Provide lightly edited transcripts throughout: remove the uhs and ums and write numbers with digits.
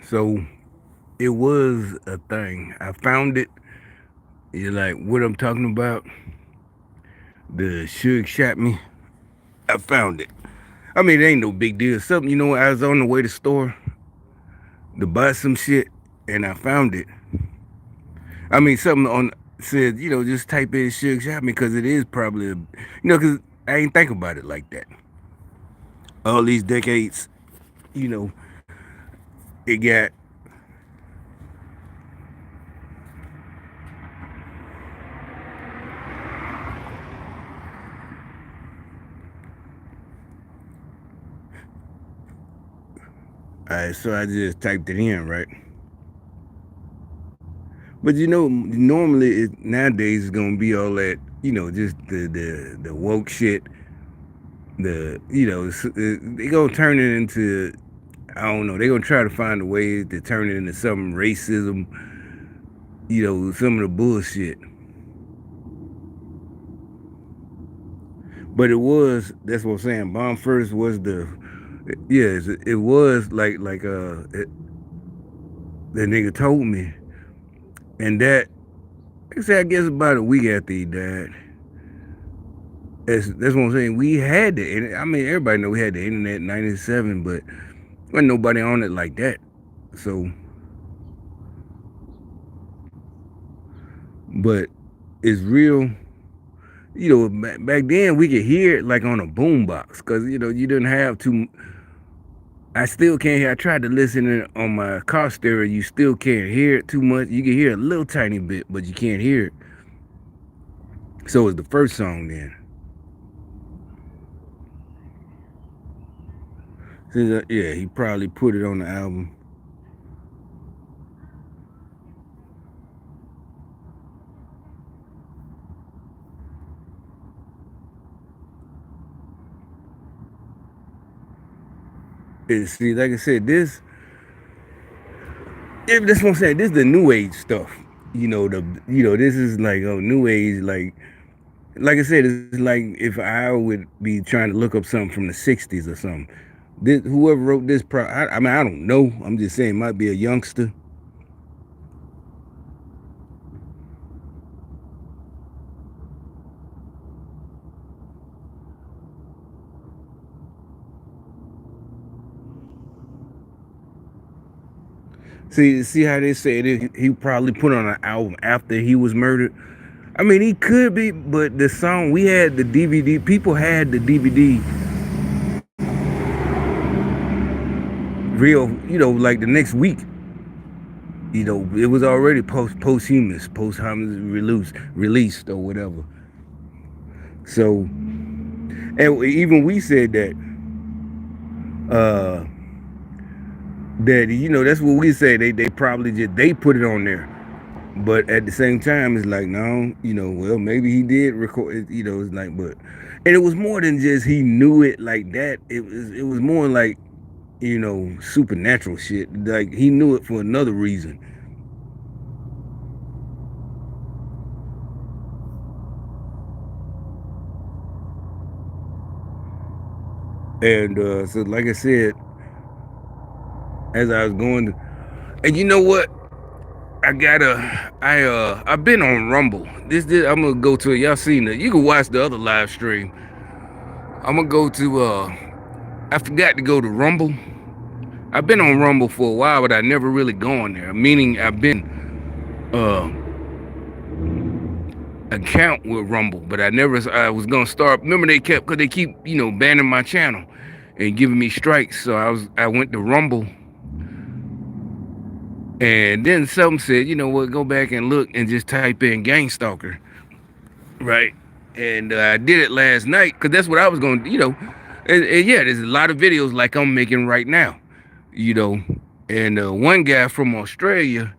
So it was a thing. I found it. You're like, what I'm talking about? The Suge shot me. I found it. I mean, it ain't no big deal. Something, I was on the way to the store to buy some shit, and I found it. I mean, something on said, just type in Suge shot me because it is probably, because I ain't think about it like that. All these decades, you know, it got. All right, so I just typed it in, right? But normally nowadays it's gonna be all that, just the woke shit. They gonna turn it into, I don't know. They gonna try to find a way to turn it into some racism. Some of the bullshit. But it was. That's what I'm saying. Bomb first was the. Yes, it was that nigga told me, and that. Like I said, I guess about a week after he died. That's what I'm saying. We had the. I mean, everybody know we had the internet in '97, but wasn't nobody on it like that. So, but it's real. Back then we could hear it like on a boombox because you didn't have to. I still can't hear. I tried to listen on my car stereo. You still can't hear it too much. You can hear a little tiny bit, but you can't hear it. So it's the first song then. Yeah, he probably put it on the album. See, like I said, that's what I'm saying. This is the new age stuff. This is like new age. Like I said, it's like if I would be trying to look up something from the '60s or something. Whoever wrote this, I mean, I don't know. I'm just saying, it might be a youngster. See how they said it. He probably put on an album after he was murdered. I mean, he could be, but the song we had the DVD. People had the DVD real. Like the next week. It was already posthumous released or whatever. So, and even we said uh, that that's what we say. They probably just they put it on there. But at the same time, it's like, no, well, maybe he did record it, it's like, but, and it was more than just he knew it like that. It was more like, supernatural shit. Like he knew it for another reason. And so, like I said, as I was going, and you know what? I've been on Rumble. This I'm gonna go to it. Y'all seen it? You can watch the other live stream. I'm gonna go to I forgot to go to Rumble. I've been on Rumble for a while, but I never really gone there. Meaning I've been uh account with Rumble, but I was gonna start. Remember because they keep banning my channel and giving me strikes. So I went to Rumble, and then something said, you know what, go back and look and just type in Gang Stalker, right? And I did it last night because that's what I was gonna, and yeah, there's a lot of videos like I'm making right now, you know, and one guy from Australia.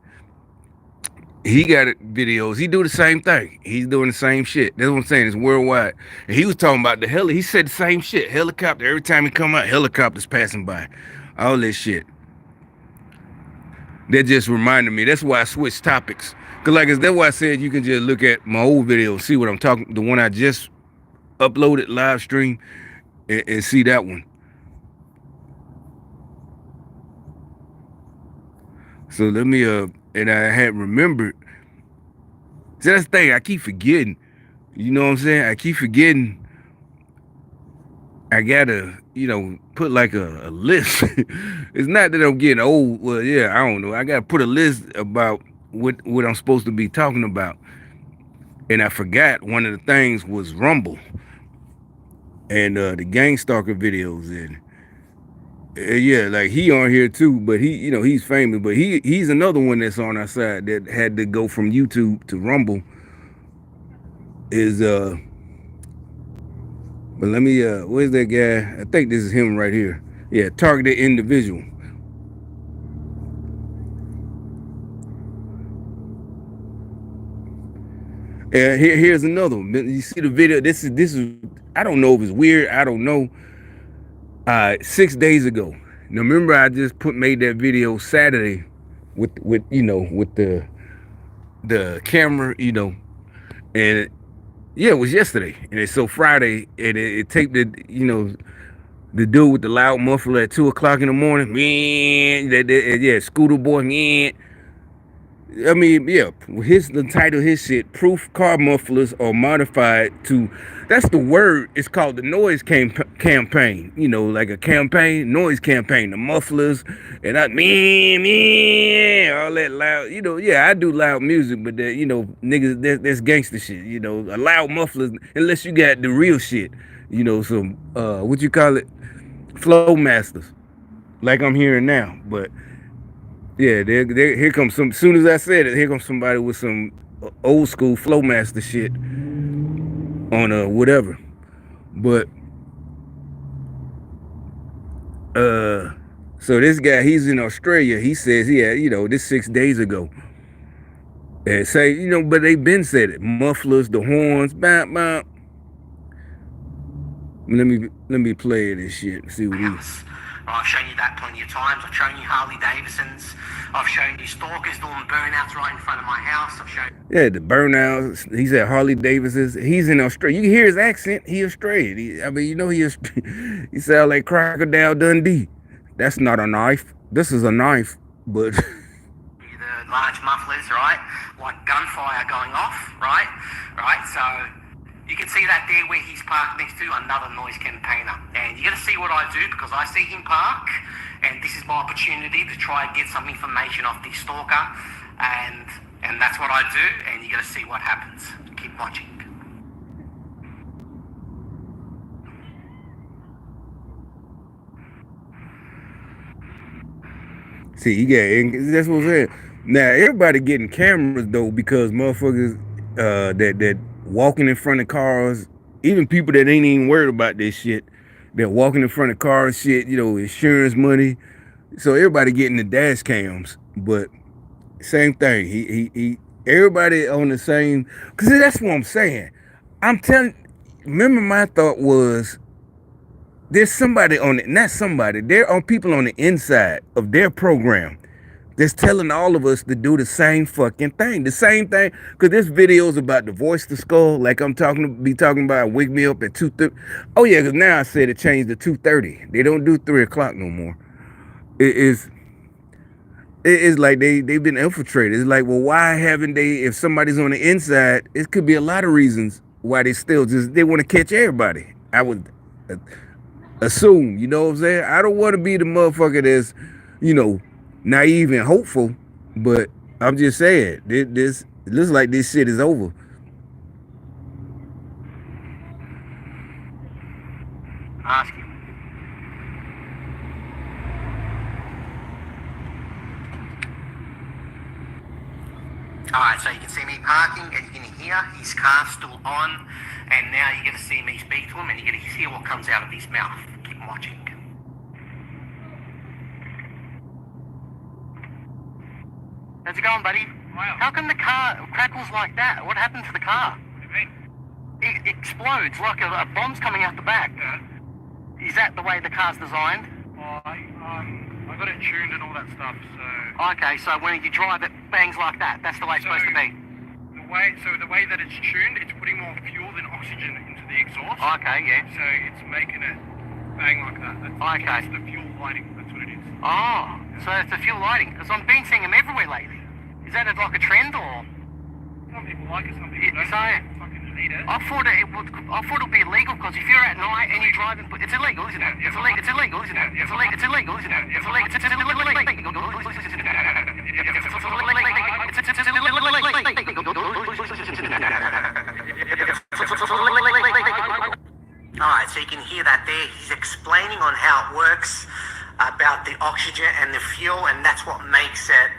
He got videos. He do the same thing. He's doing the same shit. That's what I'm saying. It's worldwide. And he was talking about the heli. He said the same shit. Helicopter. Every time he come out, helicopters passing by. All this shit. That just reminded me. That's why I switched topics. Cause that's why I said you can just look at my old video, see what I'm talking. The one I just uploaded live stream, and see that one. So let me and I had remembered. See, that's the thing. I keep forgetting. You know what I'm saying? I keep forgetting. I gotta, put like a list. It's not that I'm getting old. Well, yeah, I don't know. I gotta put a list about what I'm supposed to be talking about. And I forgot one of the things was Rumble and the Gang Stalker videos. And yeah, like he on here too, but he's famous. But he's another one that's on our side that had to go from YouTube to Rumble. Is But let me where's that guy? I think this is him right here. Yeah, targeted individual. Here's another one. You see the video? This is I don't know if it's weird. I don't know. 6 days ago. Now remember I just made that video Saturday with the camera, and yeah, it was yesterday. And it's so Friday and it taped it, the dude with the loud muffler at 2 o'clock in the morning. Man, yeah, Scooter Boy, man. I mean, yeah, the title of his shit, proof car mufflers are modified to, that's the word, it's called the noise campaign, like a campaign, noise campaign, the mufflers, and all that loud, yeah, I do loud music, but that, niggas, that's gangster shit, a loud mufflers, unless you got the real shit, some, what you call it, flow masters, like I'm hearing now, but yeah, here comes some. As soon as I said it, here comes somebody with some old school Flowmaster shit on whatever. But so this guy, he's in Australia. He says, yeah, this 6 days ago. And say, but they been said it. Mufflers, the horns, bam, bam. Let me play this shit and see what he. I've shown you that plenty of times. I've shown you Harley Davidsons. I've shown you stalkers doing burnouts right in front of my house. I've shown. Yeah, the burnouts. He's at Harley Davidson's. He's in Australia. You can hear his accent. He Australian. He sound like Crocodile Dundee. That's not a knife. This is a knife, but. The large mufflers, right? Like gunfire going off, right? Right. So you can see that there where he's parked next to another noise campaigner. And you're going to see what I do because I see him park and this is my opportunity to try and get some information off this stalker. And that's what I do and you're going to see what happens. Keep watching. See, that's what I'm saying. Now, everybody getting cameras, though, because motherfuckers that walking in front of cars, even people that ain't even worried about this shit, they're walking in front of cars, shit, insurance money. So everybody getting the dash cams, but same thing. He everybody on the same, because that's what I'm saying. Remember my thought was, there's somebody on it, not somebody, there are people on the inside of their program that's telling all of us to do the same fucking thing. The same thing, because this video is about the voice to skull, like I'm talking about wake me up at 2:30. Oh yeah, because now I said it changed to 2:30. They don't do 3 o'clock no more. It's like they've been infiltrated. It's like, well, why haven't they, if somebody's on the inside, it could be a lot of reasons why they want to catch everybody. I would assume, you know what I'm saying? I don't want to be the motherfucker that's, naive and hopeful, but I'm just saying, this it looks like this shit is over. Ask him. Alright, so you can see me parking and you can hear his car still on, and now you're going to see me speak to him and you're going to hear what comes out of his mouth. Keep watching. How's it going, buddy? Wow. How come the car crackles like that? What happened to the car? What do you mean? It explodes like a bomb's coming out the back. Yeah. Is that the way the car's designed? I got it tuned and all that stuff, so... Okay, so when you drive it bangs like that. That's the way it's supposed to be. The way that it's tuned, it's putting more fuel than oxygen into the exhaust. Okay, yeah. So it's making it bang like that. That's the fuel lighting. That's what it is. Oh. So it's the fuel lighting, because I've been seeing them everywhere lately. Is that like a trend or? Some people like it, some people don't. So Fucking hate it. I thought it would be illegal, because if you're at night and you're driving, it's illegal, isn't it? It's illegal, isn't it? It's illegal, isn't it? It's illegal, Alright, so you can hear that there. He's explaining on how it works, about the oxygen and the fuel, and that's what makes it,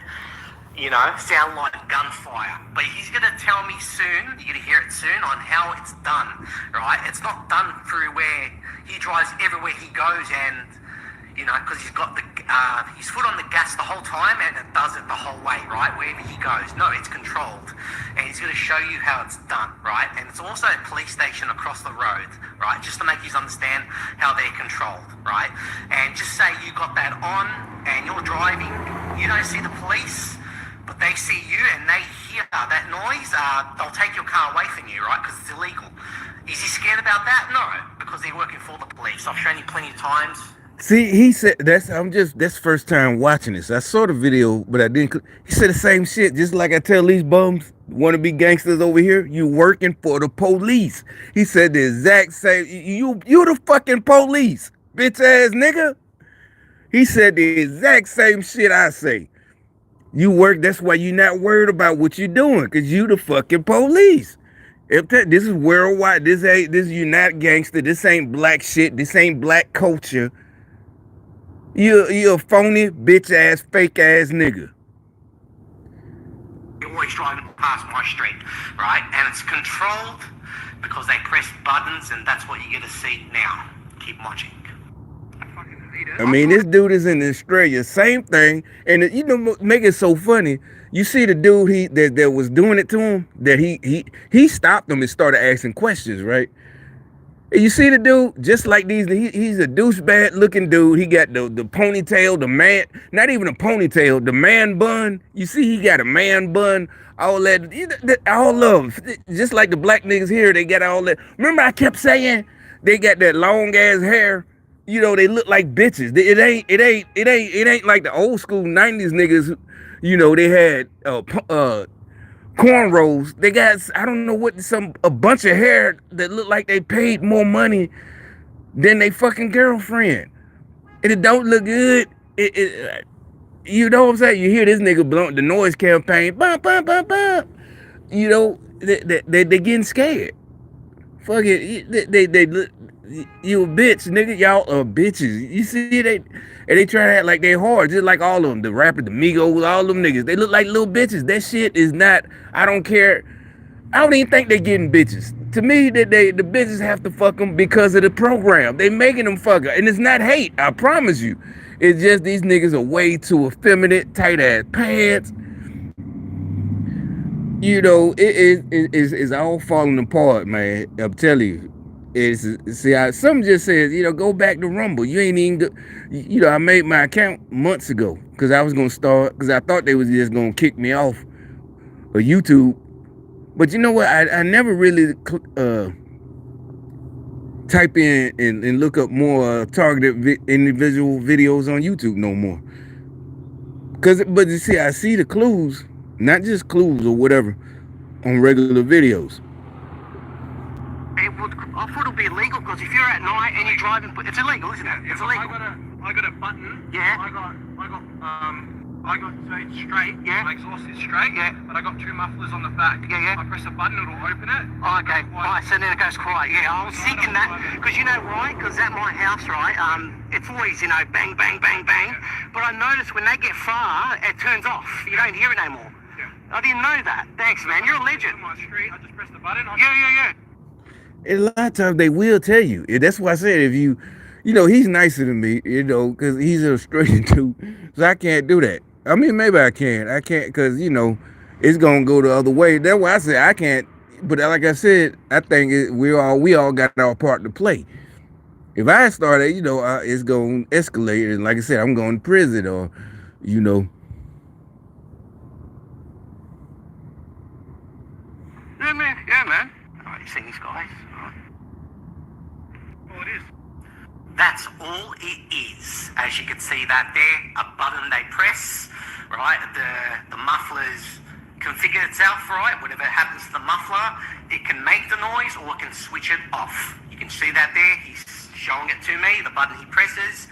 sound like gunfire. But he's going to tell me soon, you're going to hear it soon, on how it's done, right? It's not done through where he drives everywhere he goes and, because he's got his foot on the gas the whole time and it does it the whole way, right? Wherever he goes. No, it's controlled. And he's going to show you how it's done, right? And it's also a police station across the road, right? Just to make you understand how they're controlled, right? And just say you got that on and you're driving, you don't see the police, but they see you and they hear that noise, they'll take your car away from you, right? Because it's illegal. Is he scared about that? No, because they're working for the police. I've shown you plenty of times. See, he said that's first time watching this. I saw the video, but I didn't. He said the same shit, just like I tell these bums, wannabe gangsters over here, you working for the police. He said the exact same. You the fucking police, bitch ass nigga. He said the exact same shit I say. You work. That's why you not worried about what you doing, cause you the fucking police. This is worldwide. This you not gangster. This ain't black shit. This ain't black culture. You a phony, bitch ass, fake ass nigga. You're always driving past my street, right? And it's controlled because they press buttons, and that's what you're gonna see now. Keep watching. I mean, this dude is in Australia, same thing, and make it so funny. You see the dude that was doing it to him, that he stopped him and started asking questions, right? You see the dude, just like these, he's a douchebag looking dude. He got the ponytail, the man, not even a ponytail, the man bun. You see, he got a man bun, all that, all of them. Just like the black niggas here, they got all that. Remember I kept saying, they got that long ass hair. They look like bitches. It ain't like the old school 90s niggas, they had, cornrows. They got, I don't know what, a bunch of hair that look like they paid more money than they fucking girlfriend. And it don't look good. You know what I'm saying? You hear this nigga blowing the noise campaign, bump, bump, bump, bump. They getting scared. Fuck it. They look, you a bitch, nigga. Y'all are bitches. You see, they try to act like they hard, just like all of them. The rappers, the Migos, all them niggas. They look like little bitches. That shit is not, I don't care. I don't even think they getting bitches. To me, the bitches have to fuck them because of the program. They making them fuck her. And it's not hate, I promise you. It's just these niggas are way too effeminate, tight ass pants. It's all falling apart, man. I'm telling you. Some just says, go back to Rumble. You ain't even, I made my account months ago because I was going to start, because I thought they was just going to kick me off of YouTube. But you know what? I never really type in and look up more targeted individual videos on YouTube no more. But you see, I see the clues, not just clues or whatever, on regular videos. I thought it would be illegal, because if you're at night and you're driving, it's illegal, isn't it? It's illegal. I got a button. Yeah. I got straight. Yeah. My exhaust is straight. Yeah. But I got two mufflers on the back. Yeah. I press a button, it'll open it. Oh, okay. Right, so then it goes quiet. Yeah, I was thinking that, because you know why? Because at my house, right, it's always, bang, bang, bang, bang. Yeah. But I noticed when they get far, it turns off. You don't hear it anymore. Yeah. I didn't know that. Thanks, man. You're a legend. On my street, I just press the button. Yeah. And a lot of times they will tell you. That's why I said, if he's nicer than me, because he's an Australian too. So I can't do that. I mean, maybe I can. I can't, because, it's going to go the other way. That's why I said I can't. But like I said, I think we all got our part to play. If I started, it's going to escalate. And like I said, I'm going to prison or, Yeah, man. Oh, you seen these guys? Oh, it is. That's all it is. As you can see that there, a button they press, right? The muffler's configure itself, right? Whatever happens to the muffler, it can make the noise or it can switch it off. You can see that there. He's showing it to me, the button he presses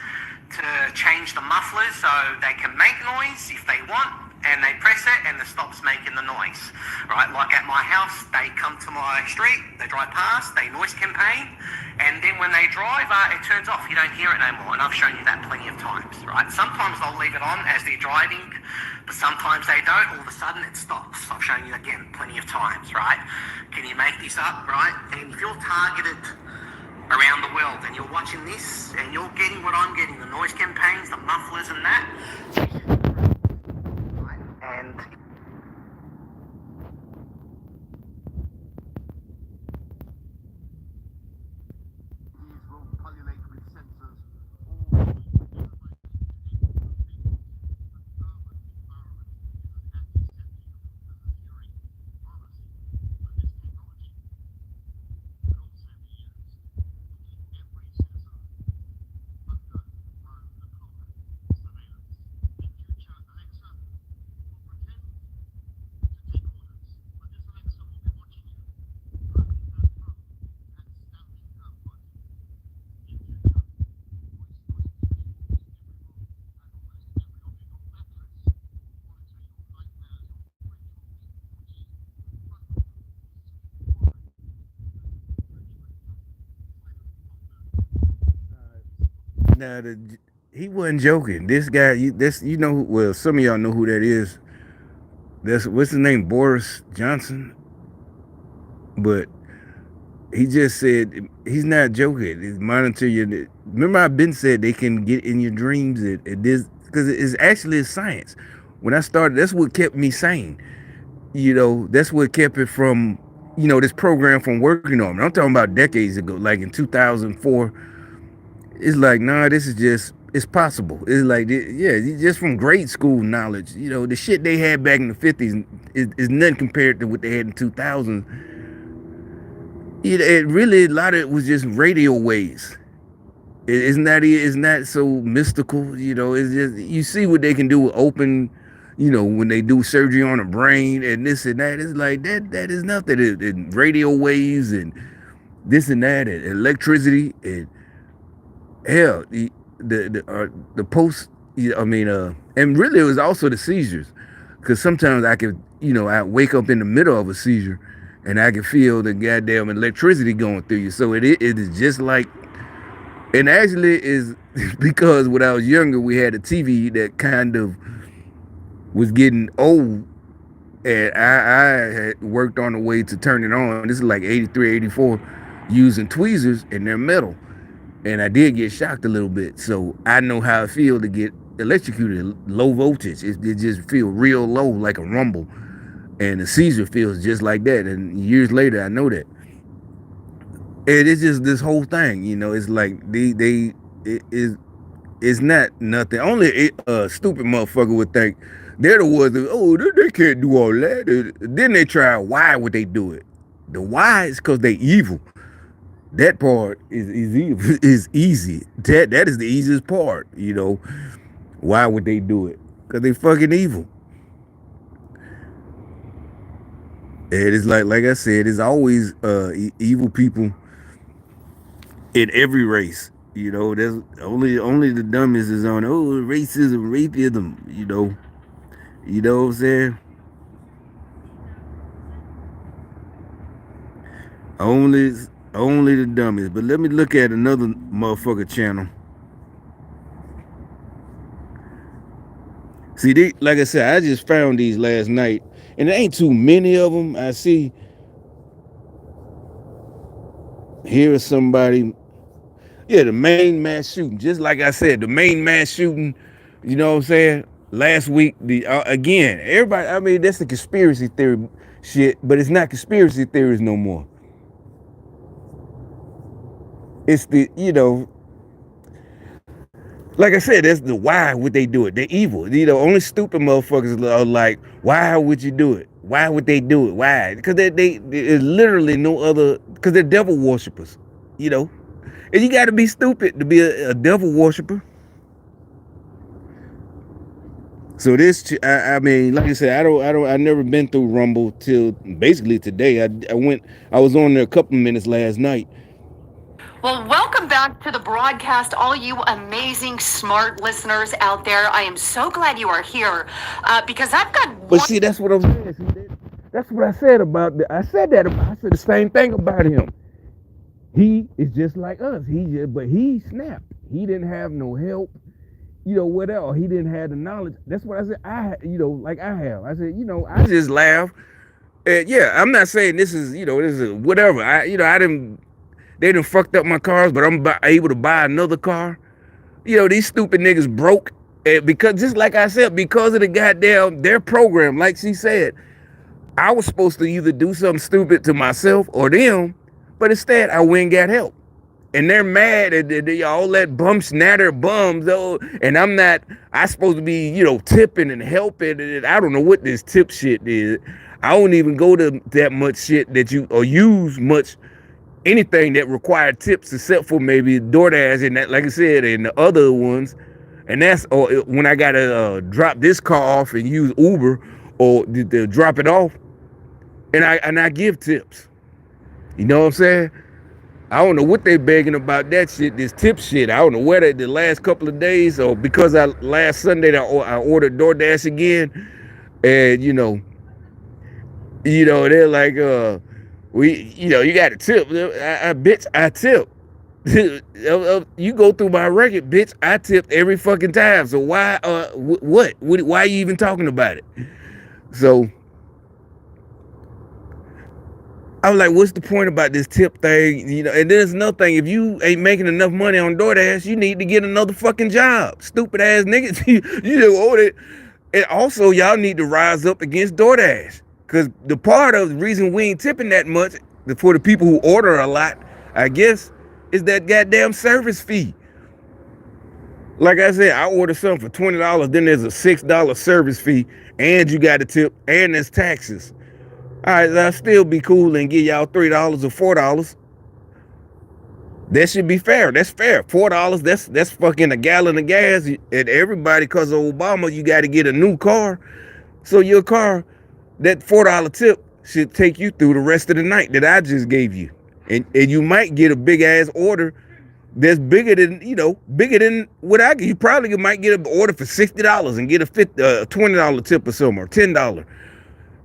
to change the mufflers so they can make noise if they want, and they press it and it stops making the noise, right? Like at my house, they come to my street, they drive past, they noise campaign, and then when they drive, it turns off. You don't hear it no more, and I've shown you that plenty of times, right? Sometimes they'll leave it on as they're driving, but sometimes they don't. All of a sudden it stops. I've shown you again plenty of times, right? Can you make this up, right? And if you're targeted around the world and you're watching this and you're getting what I'm getting, the noise campaigns, the mufflers and that, and Now he wasn't joking. This guy, well, some of y'all know who that is. That's what's his name, Boris Johnson. But he just said he's not joking. It's monitor you. Remember, I've been said they can get in your dreams. It is because it's actually a science. When I started, that's what kept me sane. That's what kept it from, this program from working on me. I'm talking about decades ago, like in 2004. It's like, nah, this is just, it's possible. It's like, yeah, just from grade school knowledge. The shit they had back in the 50s is nothing compared to what they had in 2000s. It really, a lot of it was just radio waves. It's not so mystical. It's just, you see what they can do with open, when they do surgery on the brain and this and that. It's like, that is nothing. Radio waves and this and that and electricity and hell, the post. And really it was also the seizures, because sometimes I could, I wake up in the middle of a seizure, and I can feel the goddamn electricity going through you. So it is just like, and actually is because when I was younger we had a TV that kind of was getting old, and I had worked on a way to turn it on. This is like 83, 84, using tweezers, and they're metal. And I did get shocked a little bit, so I know how it feels to get electrocuted, low voltage. It just feels real low, like a rumble, and the seizure feels just like that. And years later, I know that. And it's just this whole thing, It's like it's not nothing. Only a stupid motherfucker would think they're the ones that, they can't do all that. Then they try, why would they do it? The why is because they evil. That part is easy. That is the easiest part. Why would they do it? Because they fucking evil. And it's like I said, it's always evil people in every race. There's only the dumbest is on racism. You know what I'm saying? Only only the dumbest. But let me look at another motherfucker channel. See, like I said, I just found these last night, and there ain't too many of them. I see. Here's somebody. Yeah, the main mass shooting. Just like I said, the main mass shooting. You know what I'm saying? Last week, again, everybody. I mean, that's the conspiracy theory shit, but it's not conspiracy theories no more. It's the, like I said, that's the why would they do it? They're evil. Only stupid motherfuckers are like, why would you do it? Why would they do it? Why? Because there's literally no other, because they're devil worshippers. And you got to be stupid to be a devil worshiper. So this, I mean, like I said, I never been through Rumble till basically today. I was on there a couple minutes last night. Well, welcome back to the broadcast, all you amazing, smart listeners out there. I am so glad you are here because I've got But one. see, that's what I'm saying. That's what I said about. I said the same thing about him. He is just like us. But he snapped. He didn't have no help. What else? He didn't have the knowledge. That's what I said. Like I have. I said, I just laugh. And yeah, I'm not saying this is whatever. I didn't. They done fucked up my cars, but I'm able to buy another car. These stupid niggas broke. And because just like I said, because of the goddamn their program, like she said, I was supposed to either do something stupid to myself or them, but instead I went and got help. And they're mad at all that bum snatter bums though. And I supposed to be, tipping and helping. And I don't know what this tip shit is. I don't even go to that much shit or use much anything that required tips except for maybe DoorDash and that, like I said, and the other ones. And that's when I gotta drop this car off and use Uber or to drop it off. And I give tips. You know what I'm saying? I don't know what they begging about that shit, this tip shit. I don't know whether the last couple of days or because last Sunday I ordered DoorDash again, and they're like, you got to tip. Bitch, I tip. You go through my record, bitch. I tip every fucking time. So why, what? Why are you even talking about it? So I was like, what's the point about this tip thing? And there's another thing. If you ain't making enough money on DoorDash, you need to get another fucking job. Stupid ass niggas. you know it. And also, y'all need to rise up against DoorDash. Because the part of the reason we ain't tipping that much for the people who order a lot, I guess, is that goddamn service fee. Like I said, I order something for $20, then there's a $6 service fee, and you got to tip, and there's taxes. All right, I'll still be cool and give y'all $3 or $4. That should be fair. That's fair. $4. That's fucking a gallon of gas. And everybody, because of Obama, you got to get a new car. So your car, that $4 tip should take you through the rest of the night that I just gave you. And you might get a big ass order that's bigger than what I get. You probably might get an order for $60 and get a $20 tip or something, or $10.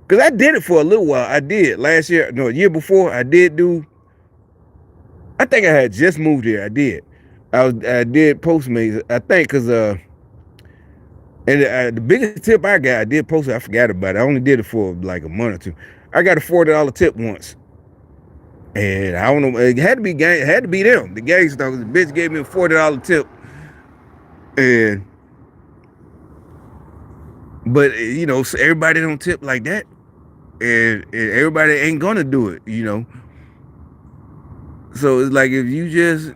Because I did it for a little while. I did last year, no, a year before. I think I had just moved here. I did. I did Postmates. I think because the biggest tip I got, I did Postmates. I forgot about it. I only did it for like a month or two. I got a $40 tip once, and I don't know. It had to be them. The gangster. The bitch gave me a $40 tip, but so everybody don't tip like that. And everybody ain't gonna do it, So it's like if you just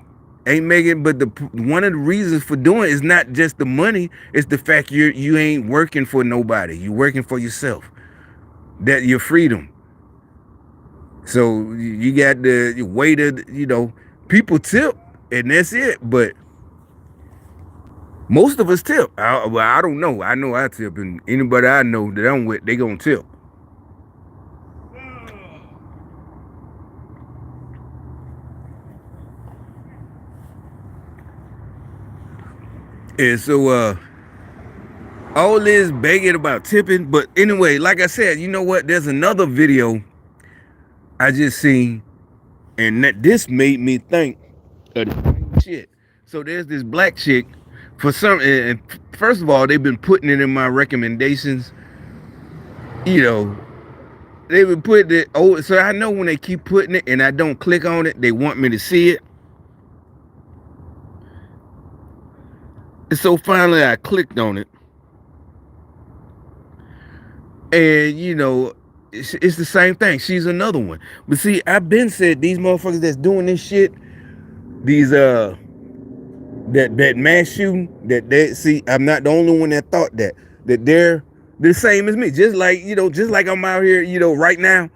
ain't making, but one of the reasons for doing it is not just the money; it's the fact you ain't working for nobody. You working for yourself. That your freedom. So you got the way to people tip, and that's it. But most of us tip. I don't know. I know I tip, and anybody I know that I'm with, they gonna tip. And so all this begging about tipping, but anyway, like I said, you know what? There's another video I just seen, and this made me think of the same shit. So there's this black chick for some, and first of all, they've been putting it in my recommendations. They've been putting it. Oh, so I know when they keep putting it and I don't click on it, they want me to see it. And so finally, I clicked on it. And it's the same thing. She's another one. But see, I've been said these motherfuckers that's doing this shit, these that mass shooting, that they see, I'm not the only one that thought that they're the same as me. Just like I'm out here, right now.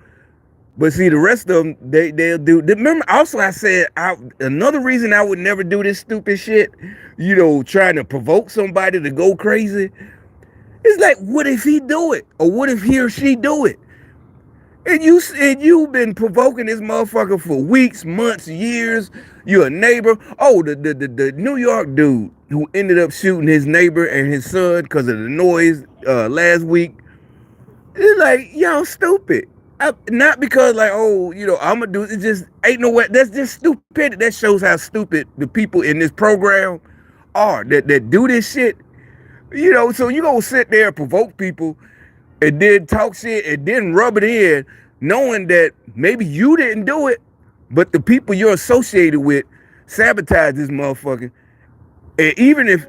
But see, the rest of them, they'll do. Remember, also I said another reason I would never do this stupid shit. Trying to provoke somebody to go crazy. It's like, what if he do it, or what if he or she do it? And you've been provoking this motherfucker for weeks, months, years. You're a neighbor. Oh, the New York dude who ended up shooting his neighbor and his son because of the noise last week. It's like, y'all stupid. Not because like, oh, I'm gonna do it. Just ain't no way. That's just stupid. That shows how stupid the people in this program are that do this shit. So you gonna sit there and provoke people and then talk shit and then rub it in, knowing that maybe you didn't do it, but the people you're associated with sabotage this motherfucker. And even if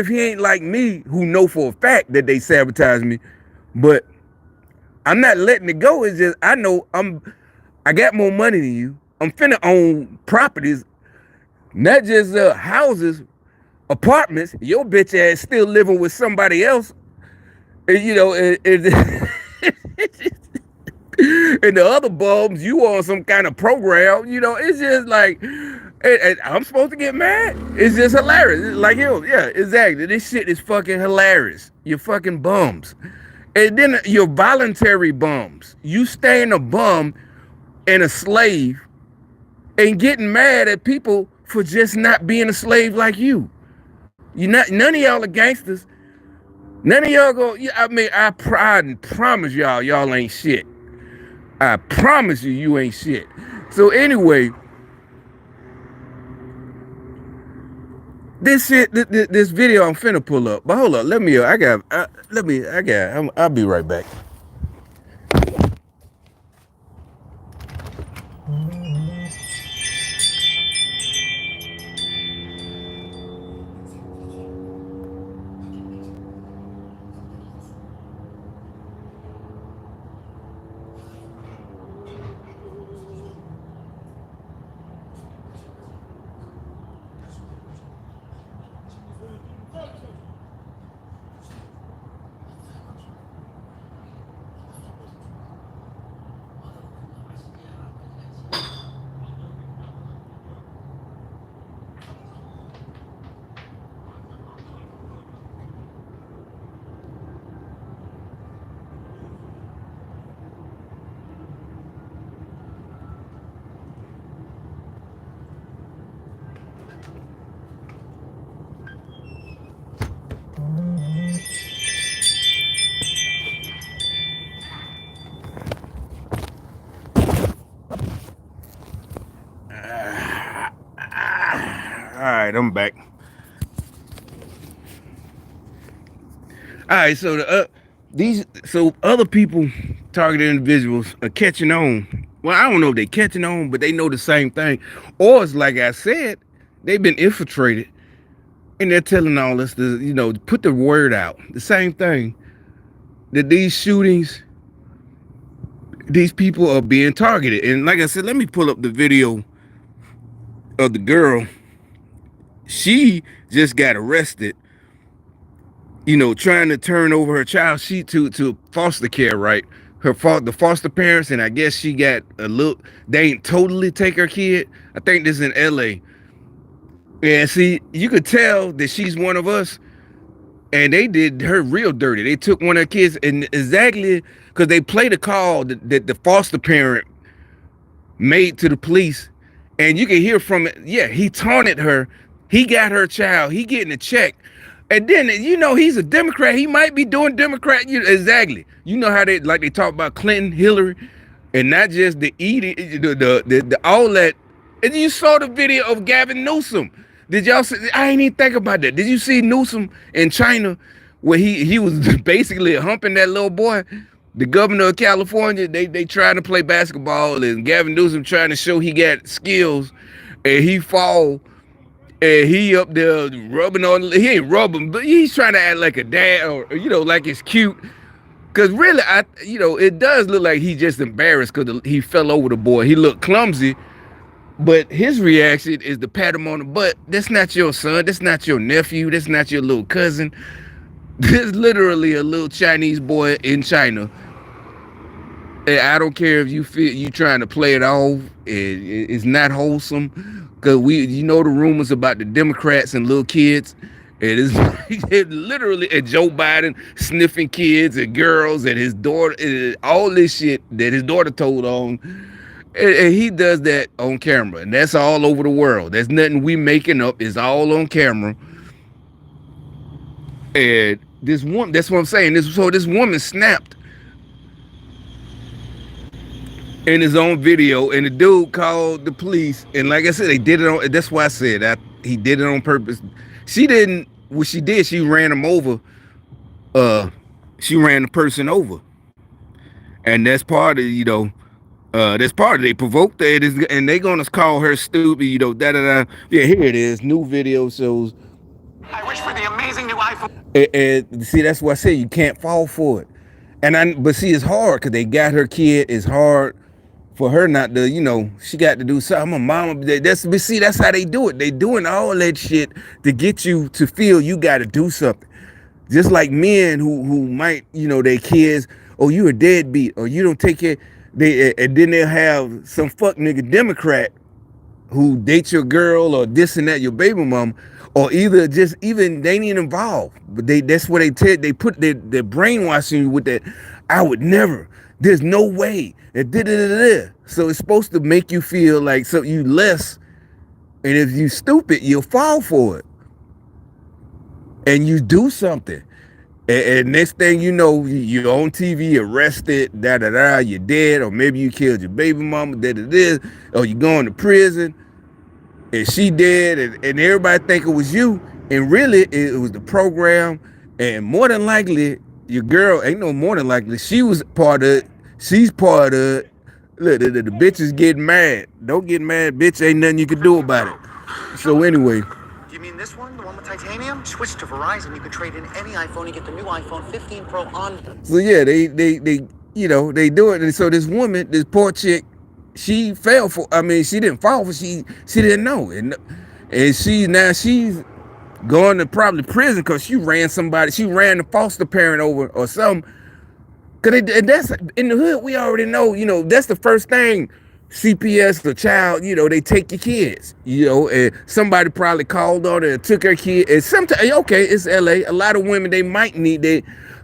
he ain't like me, who know for a fact that they sabotage me, but I'm not letting it go. It's just I know I got more money than you. I'm finna own properties, not just houses, apartments. Your bitch ass still living with somebody else. And, and the other bums, you on some kind of program. It's just like, and I'm supposed to get mad. It's just hilarious. It's like, yeah, exactly. This shit is fucking hilarious. You're fucking bums. And then you're voluntary bums. You staying a bum and a slave and getting mad at people for just not being a slave like you. None of y'all are gangsters. None of y'all go. I mean, I promise y'all ain't shit. I promise you ain't shit. So anyway, this shit, this video I'm finna pull up. But hold up, I'll be right back. All right, I'm back. All right, so so other people, targeted individuals, are catching on. Well, I don't know if they catching on, but they know the same thing. Or it's like I said, they've been infiltrated, and they're telling all us to put the word out. The same thing, that these shootings, these people are being targeted. And like I said, let me pull up the video of the girl. She just got arrested, trying to turn over her child she to foster care, right? The foster parents, and I guess she got they ain't totally take her kid. I think this is in LA. And see, you could tell that she's one of us, and they did her real dirty. They took one of her kids, and exactly because they played a call that the foster parent made to the police, and you can hear from it. Yeah, he taunted her. He got her child. He getting a check. And then he's a Democrat. He might be doing Democrat. Exactly. You know how they talk about Clinton, Hillary, and not just the eating, the all that. And you saw the video of Gavin Newsom. Did y'all see? I ain't even think about that. Did you see Newsom in China, where he was basically humping that little boy? The governor of California, they trying to play basketball, and Gavin Newsom trying to show he got skills, and he fall. And he up there rubbing on, he ain't rubbing, but he's trying to act like a dad, or, like it's cute. Cause really, it does look like he just embarrassed because he fell over the boy. He looked clumsy, but his reaction is to pat him on the butt. That's not your son. That's not your nephew. That's not your little cousin. This is literally a little Chinese boy in China I don't care if you feel you trying to play it off. It's not wholesome because you know the rumors about the Democrats and little kids. It is it literally and Joe Biden sniffing kids and girls and his daughter, all this shit that his daughter told on, and he does that on camera, and that's all over the world. That's nothing we making up. It's all on camera. And this one, that's what I'm saying. This woman snapped in his own video, and the dude called the police. And like I said, they did it on. That's why I said that he did it on purpose. She didn't. What she did, she ran him over. Uh, she ran the person over, and that's part of that's part of they provoked that, and they gonna call her stupid. Da da da. Yeah, here it is. New video shows. I wish for the amazing new iPhone. And see, that's why I say you can't fall for it. But see, it's hard because they got her kid. It's hard for her not to, she got to do something. My mama, but see, that's how they do it. They doing all that shit to get you to feel you got to do something. Just like men who might, their kids, oh, you a deadbeat, or you don't take care. And then they'll have some fuck nigga Democrat who dates your girl or this and that, your baby mom, or either just even they ain't involved, but that's what they put they're brainwashing you with that. I would never. There's no way. So it's supposed to make you feel like so you less, and if you stupid, you'll fall for it, and you do something. And next thing you know, you're on TV, arrested, you're dead, or maybe you killed your baby mama, or you're going to prison. And she did, and everybody think it was you, and really it was the program. And more than likely, your girl ain't no more than likely she was part of it. She's part of it. Look, the bitch is getting mad. Don't get mad, bitch. Ain't nothing you can do about it. So anyway, Do you mean this one, the one with titanium? Switch to Verizon. You can trade in any iPhone and get the new iPhone 15 Pro on. so yeah, they they do it. And so this woman, this poor chick, she fell for. I mean, she didn't fall for. She didn't know, and she's going to probably prison because she ran somebody. She ran the foster parent over or something. Cause and that's in the hood. We already know. That's the first thing. CPS, the child. They take your kids. And somebody probably called on her and took her kid. And sometimes, okay, it's LA. A lot of women they might need. They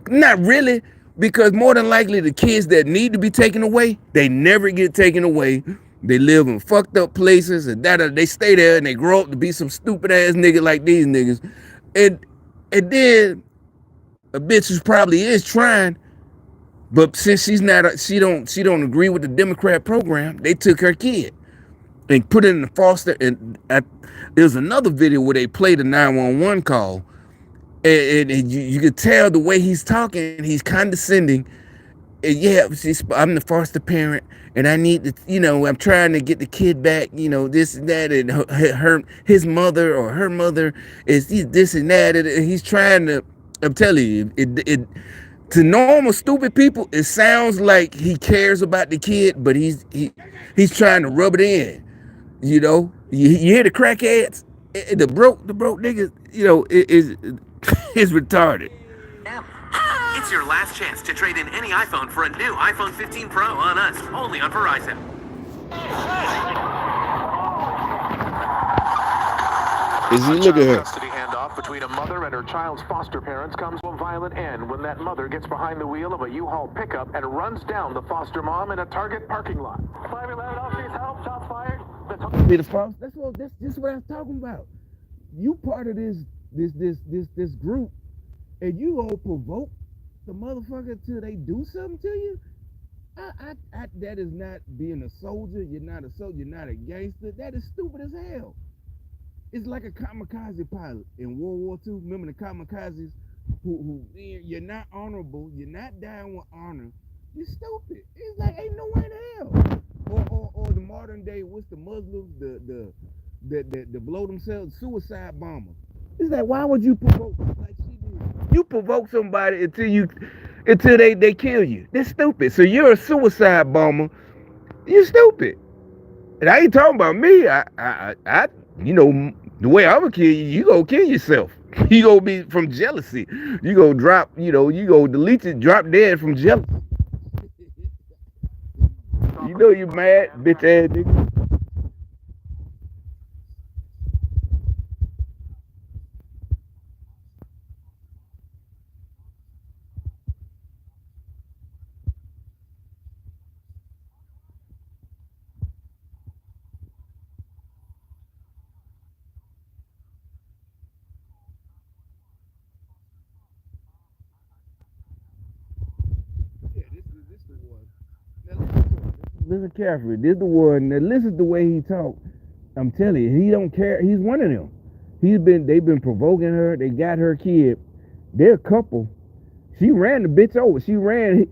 not really. Because more than likely the kids that need to be taken away, they never get taken away. They live in fucked up places and they stay there and they grow up to be some stupid ass nigga like these niggas. And then a bitch who probably is trying, but since she don't agree with the Democrat program, they took her kid and put it in the foster. And there's another video where they played a 911 call. And you could tell the way he's talking, he's condescending. And yeah, I'm the foster parent, and I need to, I'm trying to get the kid back, this and that, and his mother or her mother is this and that, and he's trying to. I'm telling you, it to normal stupid people, it sounds like he cares about the kid, but he's trying to rub it in. You hear the crackheads, the broke niggas, it's retarded. It's your last chance to trade in any iPhone for a new iPhone 15 Pro on us, only on Verizon. Look at her. Custody handoff between a mother and her child's foster parents comes to a violent end when that mother gets behind the wheel of a U-Haul pickup and runs down the foster mom in a Target parking lot. 511 officers help, shots fired. That's just what I'm talking about. You part of this group, and you gonna provoke the motherfucker till they do something to you. That is not being a soldier. You're not a soldier. You're not a gangster. That is stupid as hell. It's like a kamikaze pilot in World War II. Remember the kamikazes who you're not honorable. You're not dying with honor. You're stupid. It's like ain't no way in hell. Or the modern day, what's the Muslims, the blow themselves, suicide bomber. It's like, why would you provoke like she did? You provoke somebody until they kill you. They're stupid. So you're a suicide bomber. You're stupid. And I ain't talking about me. The way I'm gonna kill you, you gonna kill yourself. You gonna be from jealousy. You gonna drop, you gonna delete it, drop dead from jealousy. know you mad, bitch ass nigga. Yeah, this the one. Now listen carefully. This the one. Now listen to the way he talk. I'm telling you, he don't care. He's one of them. They've been provoking her. They got her kid. They're a couple. She ran the bitch over. She ran.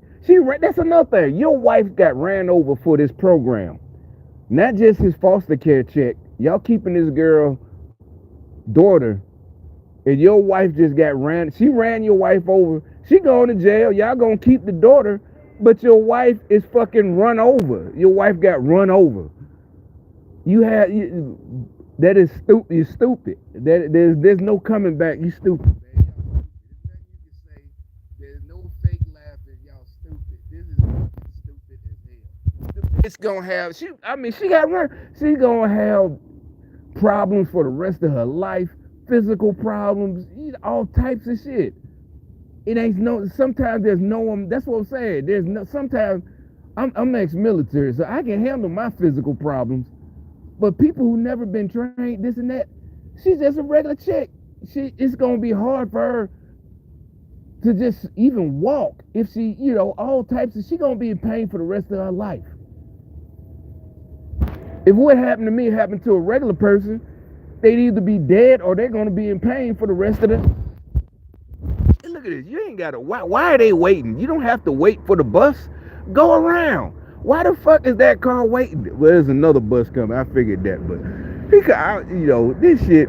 That's another thing. Your wife got ran over for this program. Not just his foster care check. Y'all keeping this girl daughter, and your wife just got ran. She ran your wife over. She going to jail. Y'all gonna keep the daughter, but your wife is fucking run over. Your wife got run over. That is stupid. You're stupid. There's no coming back. You stupid. Man, y'all stupid. There's nothing you can say. There's no fake laughing. Y'all stupid. This is fucking stupid as hell. It's gonna have. She got run. She's gonna have problems for the rest of her life. Physical problems. All types of shit. It ain't no. Sometimes there's no one. That's what I'm saying. There's no. Sometimes I'm ex-military, so I can handle my physical problems. But people who never been trained, this and that, she's just a regular chick. It's gonna be hard for her to just even walk. If she, all types of, she gonna be in pain for the rest of her life. If what happened to me happened to a regular person, they'd either be dead or they're gonna be in pain for the rest of the. And look at this. You ain't gotta. Why are they waiting? You don't have to wait for the bus. Go around. Why the fuck is that car waiting? Well, there's another bus coming. I figured that, but because this shit.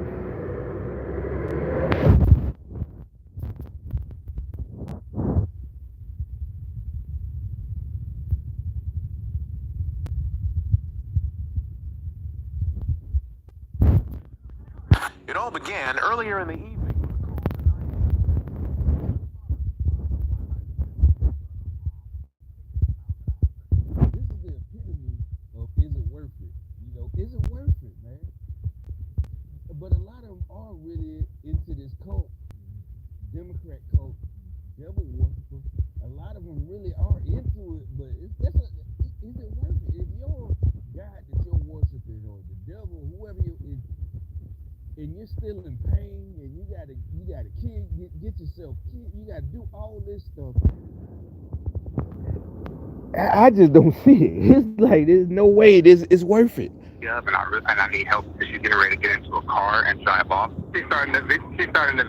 It all began earlier in the evening. This is the epitome of is it worth it? Is it worth it, man? But a lot of them are really into this cult, Democrat cult, devil worshiper. A lot of them really are into it, but is it worth it? If your God that you're worshiping or the devil, whoever you is, and you're still in pain, and you got a kid, get yourself kid, you got to do all this stuff. I just don't see it. It's like there's no way it's worth it. Yeah, and I need help because she's getting ready to get into a car and drive off. She's starting the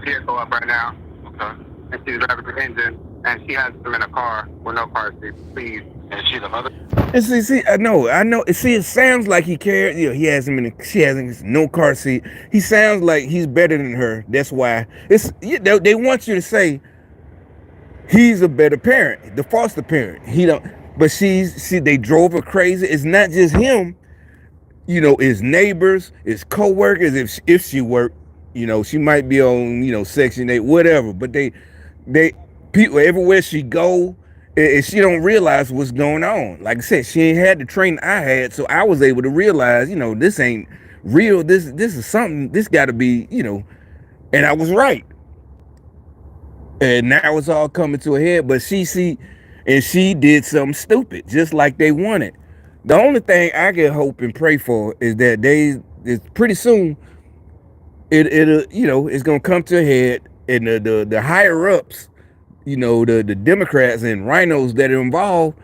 vehicle up right now. Okay. And she's driving the engine, and she has them in a car with no car seat. Please. And she's the mother. And see, I know. See, it sounds like he cares. He has him she has him in no car seat. He sounds like he's better than her. That's why they want you to say he's a better parent, the foster parent. He don't. But they drove her crazy. It's not just him. His neighbors, his co-workers. If she worked, she might be on Section 8, whatever. But they people everywhere she go, and she don't realize what's going on. Like I said, she ain't had the training I had, so I was able to realize, this ain't real. This is something. This got to be, and I was right. And now it's all coming to a head. But she did something stupid, just like they wanted. The only thing I can hope and pray for is that it's pretty soon it's gonna come to a head, and the higher ups, the Democrats and rhinos that are involved,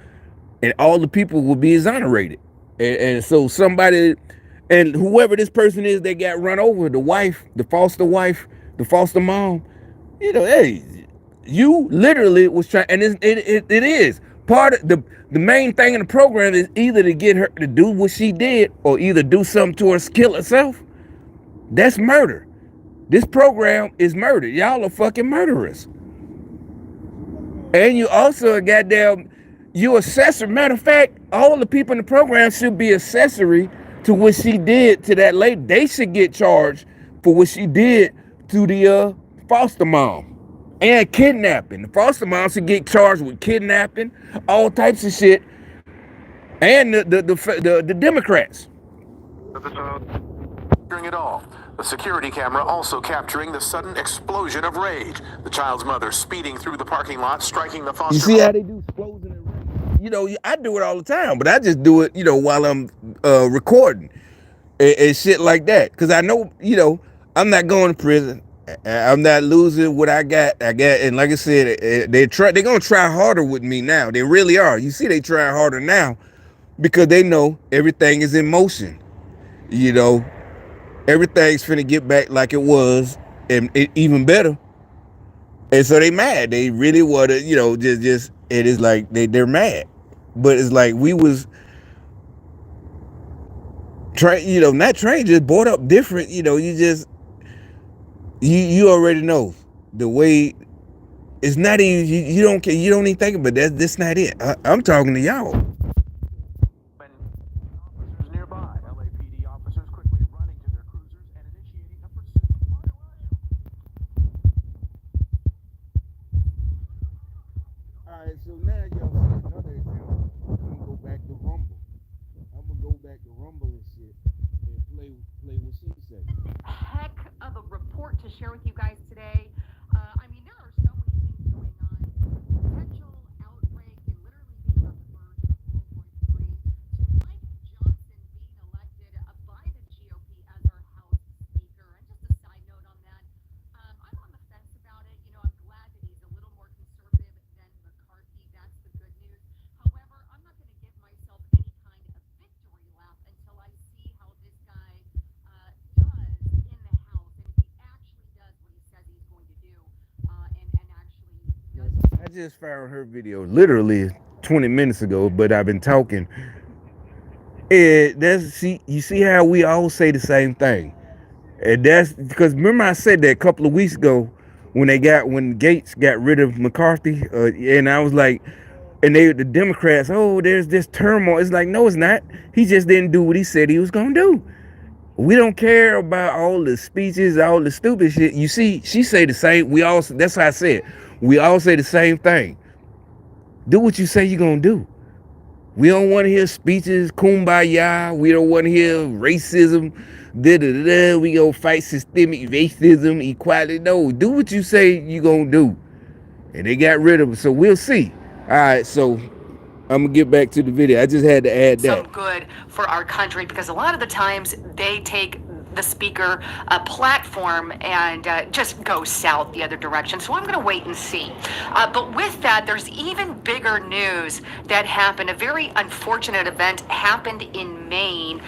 and all the people will be exonerated. And so somebody, and whoever this person is that got run over, the wife, the foster mom, hey, you literally was trying, and it is part of the main thing in the program is either to get her to do what she did or either do something to her, kill herself. That's murder. This program is murder. Y'all are fucking murderers. And you also a goddamn, you accessory. Matter of fact, all the people in the program should be accessory to what she did to that lady. They should get charged for what she did to the foster mom. And kidnapping. The foster mom should get charged with kidnapping, all types of shit. and the Democrats. During it all, the security camera also capturing the sudden explosion of rage. The child's mother speeding through the parking lot, striking the foster. You see how they do explosion and rage? You know, I do it all the time, but I just do it, while I'm recording and shit like that, because I know, I'm not going to prison. I'm not losing what I got. And like I said, they're gonna try harder with me now. They really are. You see, they try harder now because they know everything is in motion. You know, everything's finna get back like it was, and even better. And so they mad. They really want to, just it is like they're mad. But it's like we was trained, not trained, just brought up different. You just you already know the way. It's not even you don't care. You don't even think about that. That's not it. I'm talking to y'all. When officers nearby, LAPD officers quickly running to their cruisers and initiating a pursuit. All right, so now y'all see another example. I'm gonna go back to Rumble. I'm gonna go back to Rumble and shit and play what she said. Heck of a report to share with you guys today. I mean, there are so many things going on. Potential outbreak and literally being on the verge of World War III to Mike Johnson being elected by the GOP as our House Speaker. And just a side note on that, I'm on the fence about it. I'm glad that he's a little more conservative than McCarthy. That's the good news. However, I'm not going to give myself any kind of victory lap until I see how this guy does in the House, and if he actually does what he says he's going to do, and actually does. I just found her video literally 20 minutes ago, but I've been talking. You see how we all say the same thing. And that's because remember I said that a couple of weeks ago when Gates got rid of McCarthy, and I was like, and the Democrats, oh, there's this turmoil. It's like, no, it's not. He just didn't do what he said he was gonna do. We don't care about all the speeches, all the stupid shit. You see, she say the same. That's how I said. We all say the same thing. Do what you say you're gonna do. We don't want to hear speeches, kumbaya. We don't want to hear racism. We gonna fight systemic racism, equality. No, do what you say you gonna do. And they got rid of it. So we'll see. All right, so I'm gonna get back to the video. I just had to add that. Some good for our country, because a lot of the times they take the speaker platform and just go south the other direction. So I'm going to wait and see. But with that, there's even bigger news that happened. A very unfortunate event happened in Maine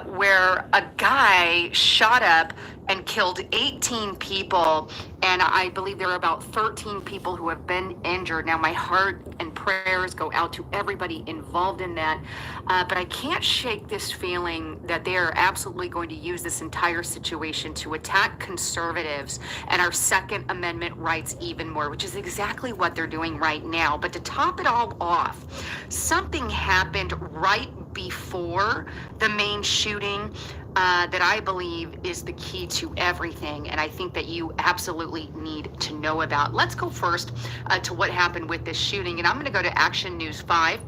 where a guy shot up and killed 18 people, and I believe there are about 13 people who have been injured. Now, my heart and prayers go out to everybody involved in that, but I can't shake this feeling that they are absolutely going to use this entire situation to attack conservatives and our Second Amendment rights even more, which is exactly what they're doing right now. But to top it all off, something happened right before the Maine shooting that I believe is the key to everything, and I think that you absolutely need to know about. Let's go first to what happened with this shooting, and I'm going to go to Action News 5.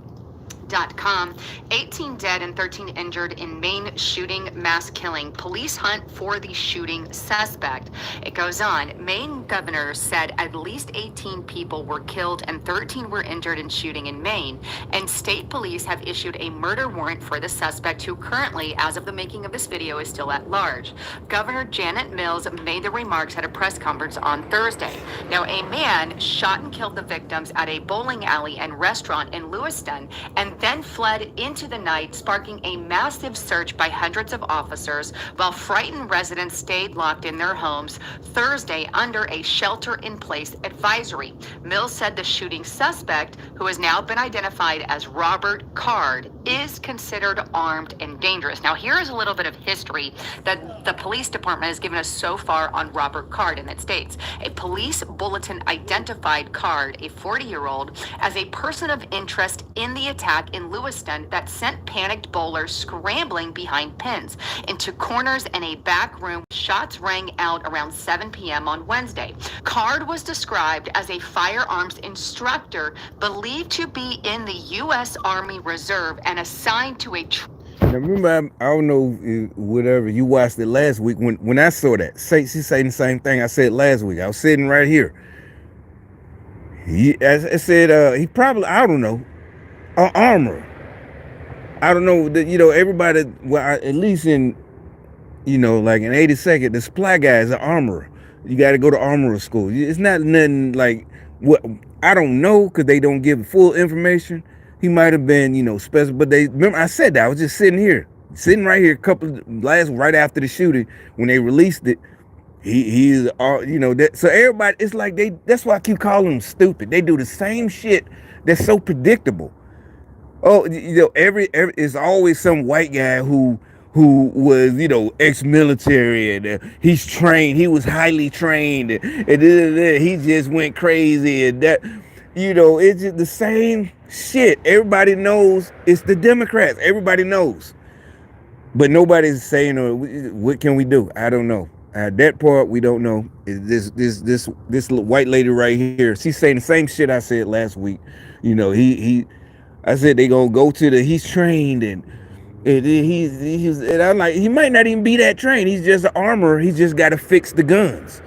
18 dead and 13 injured in Maine shooting mass killing. Police hunt for the shooting suspect. It goes on. Maine governor said at least 18 people were killed and 13 were injured in shooting in Maine. And state police have issued a murder warrant for the suspect, who currently, as of the making of this video, is still at large. Governor Janet Mills made the remarks at a press conference on Thursday. Now, a man shot and killed the victims at a bowling alley and restaurant in Lewiston, and then fled into the night, sparking a massive search by hundreds of officers, while frightened residents stayed locked in their homes Thursday under a shelter-in-place advisory. Mills said the shooting suspect, who has now been identified as Robert Card, is considered armed and and dangerous. Now, here is a little bit of history that the police department has given us so far on Robert Card, and it states a police bulletin identified Card, a 40-year-old, as a person of interest in the attack in Lewiston that sent panicked bowlers scrambling behind pins into corners and a back room. Shots rang out around 7 p.m. on Wednesday. Card was described as a firearms instructor believed to be in the U.S. Army Reserve and assigned to a Now remember, I don't know, whatever, you watched it last week. When I saw that, she saying the same thing I said last week. I was sitting right here. I said, he probably, I don't know, an armor. I don't know, everybody, well, at least in, like in 82nd, the supply guy is an armorer. You got to go to armorer school. It's not nothing like what, I don't know, because they don't give full information. He might have been, special, but remember I said that, I was just sitting right here, right after the shooting, when they released it. He's, that, so everybody, it's like that's why I keep calling them stupid. They do the same shit that's so predictable. Oh, every it's always some white guy who was, ex-military, and he's trained, he was highly trained, and he just went crazy, and that, it's just the same shit. Everybody knows it's the Democrats. Everybody knows, but nobody's saying, what can we do? I don't know. That part we don't know. This white lady right here, she's saying the same shit I said last week. I said they gonna go to he's trained, and I'm like, he might not even be that trained. He's just an armorer. He's just got to fix the guns.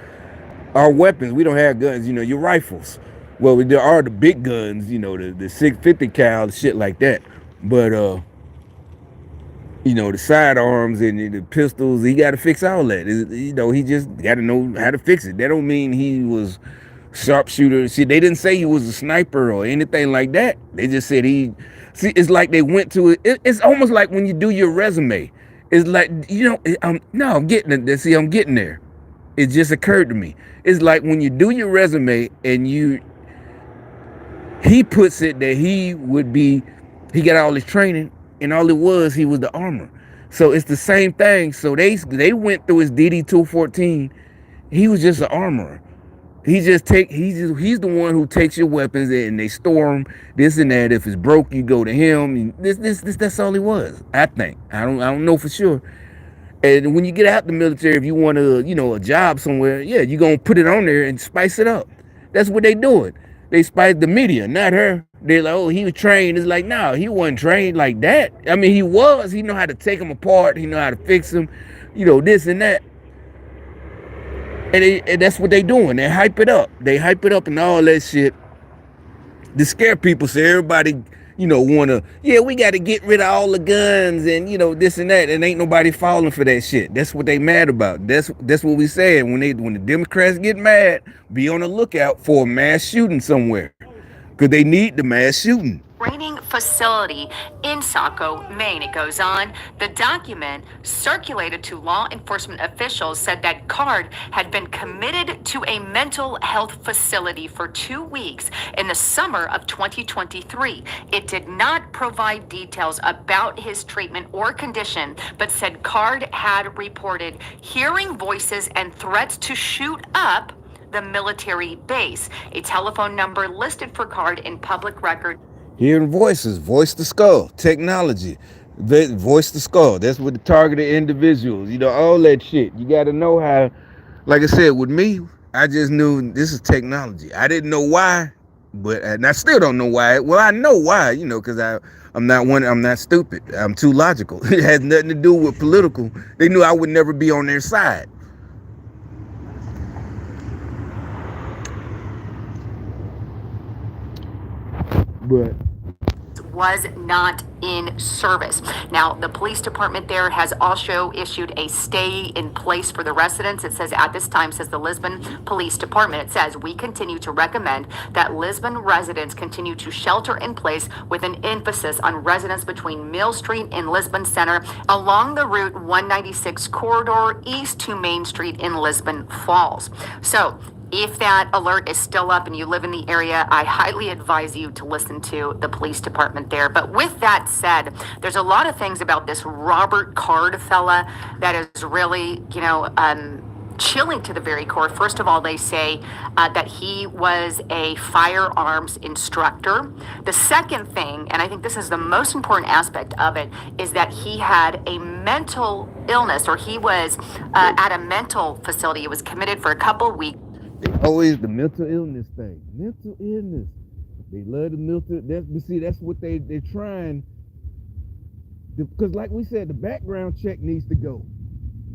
Our weapons, we don't have guns. Your rifles. Well, there are the big guns. The 650 cal, shit like that. But the sidearms and the pistols, he got to fix all that. He just got to know how to fix it. That don't mean he was sharpshooter. See, they didn't say he was a sniper or anything like that. They just said it's like they went to it. It's almost like when you do your resume. It's like, I'm getting it. See, I'm getting there. It just occurred to me. It's like when you do your resume and he puts it that he got all his training, and all it was, he was the armor. So it's the same thing. So they went through his DD-214. He was just an armorer. He's the one who takes your weapons and they store them, this and that. If it's broke, you go to him. That's all he was. I think. I don't know for sure. And when you get out the military, if you want a job somewhere, yeah, you're gonna put it on there and spice it up. That's what they doing. They spice the media, not her. They're like, oh, he was trained. It's like, no, he wasn't trained like that. I mean, he was. He know how to take them apart. He know how to fix them. This and that. And that's what they doing. They hype it up. And all that shit to scare people. So everybody, wanna, we got to get rid of all the guns and this and that. And ain't nobody falling for that shit. That's what they mad about. That's what we said. When the Democrats get mad, be on the lookout for a mass shooting somewhere, because they need the mass shooting. Training facility in Saco, Maine. It goes on. The document circulated to law enforcement officials said that Card had been committed to a mental health facility for 2 weeks in the summer of 2023. It did not provide details about his treatment or condition, but said Card had reported hearing voices and threats to shoot up the military base. A telephone number listed for Card in public record. Hearing voices, voice to skull, technology, voice to skull. That's what the targeted individuals, all that shit. You got to know how, like I said, with me, I just knew this is technology. I didn't know why, and I still don't know why. Well, I know why, because I'm not stupid. I'm too logical. It has nothing to do with political. They knew I would never be on their side. But was not in service. Now, the police department there has also issued a stay in place for the residents. It says at this time, says the Lisbon Police Department, it says, we continue to recommend that Lisbon residents continue to shelter in place with an emphasis on residents between Mill Street and Lisbon Center along the Route 196 corridor east to Main Street in Lisbon Falls. So, If that alert is still up and you live in the area, I highly advise you to listen to the police department there. But with that said, there's a lot of things about this Robert Card fella that is really, chilling to the very core. First of all, they say that he was a firearms instructor. The second thing, and I think this is the most important aspect of it, is that he had a mental illness, or he was at a mental facility. He was committed for a couple of weeks. Always the mental illness thing. Mental illness. They love the mental. That's what they're trying. Because like we said, the background check needs to go.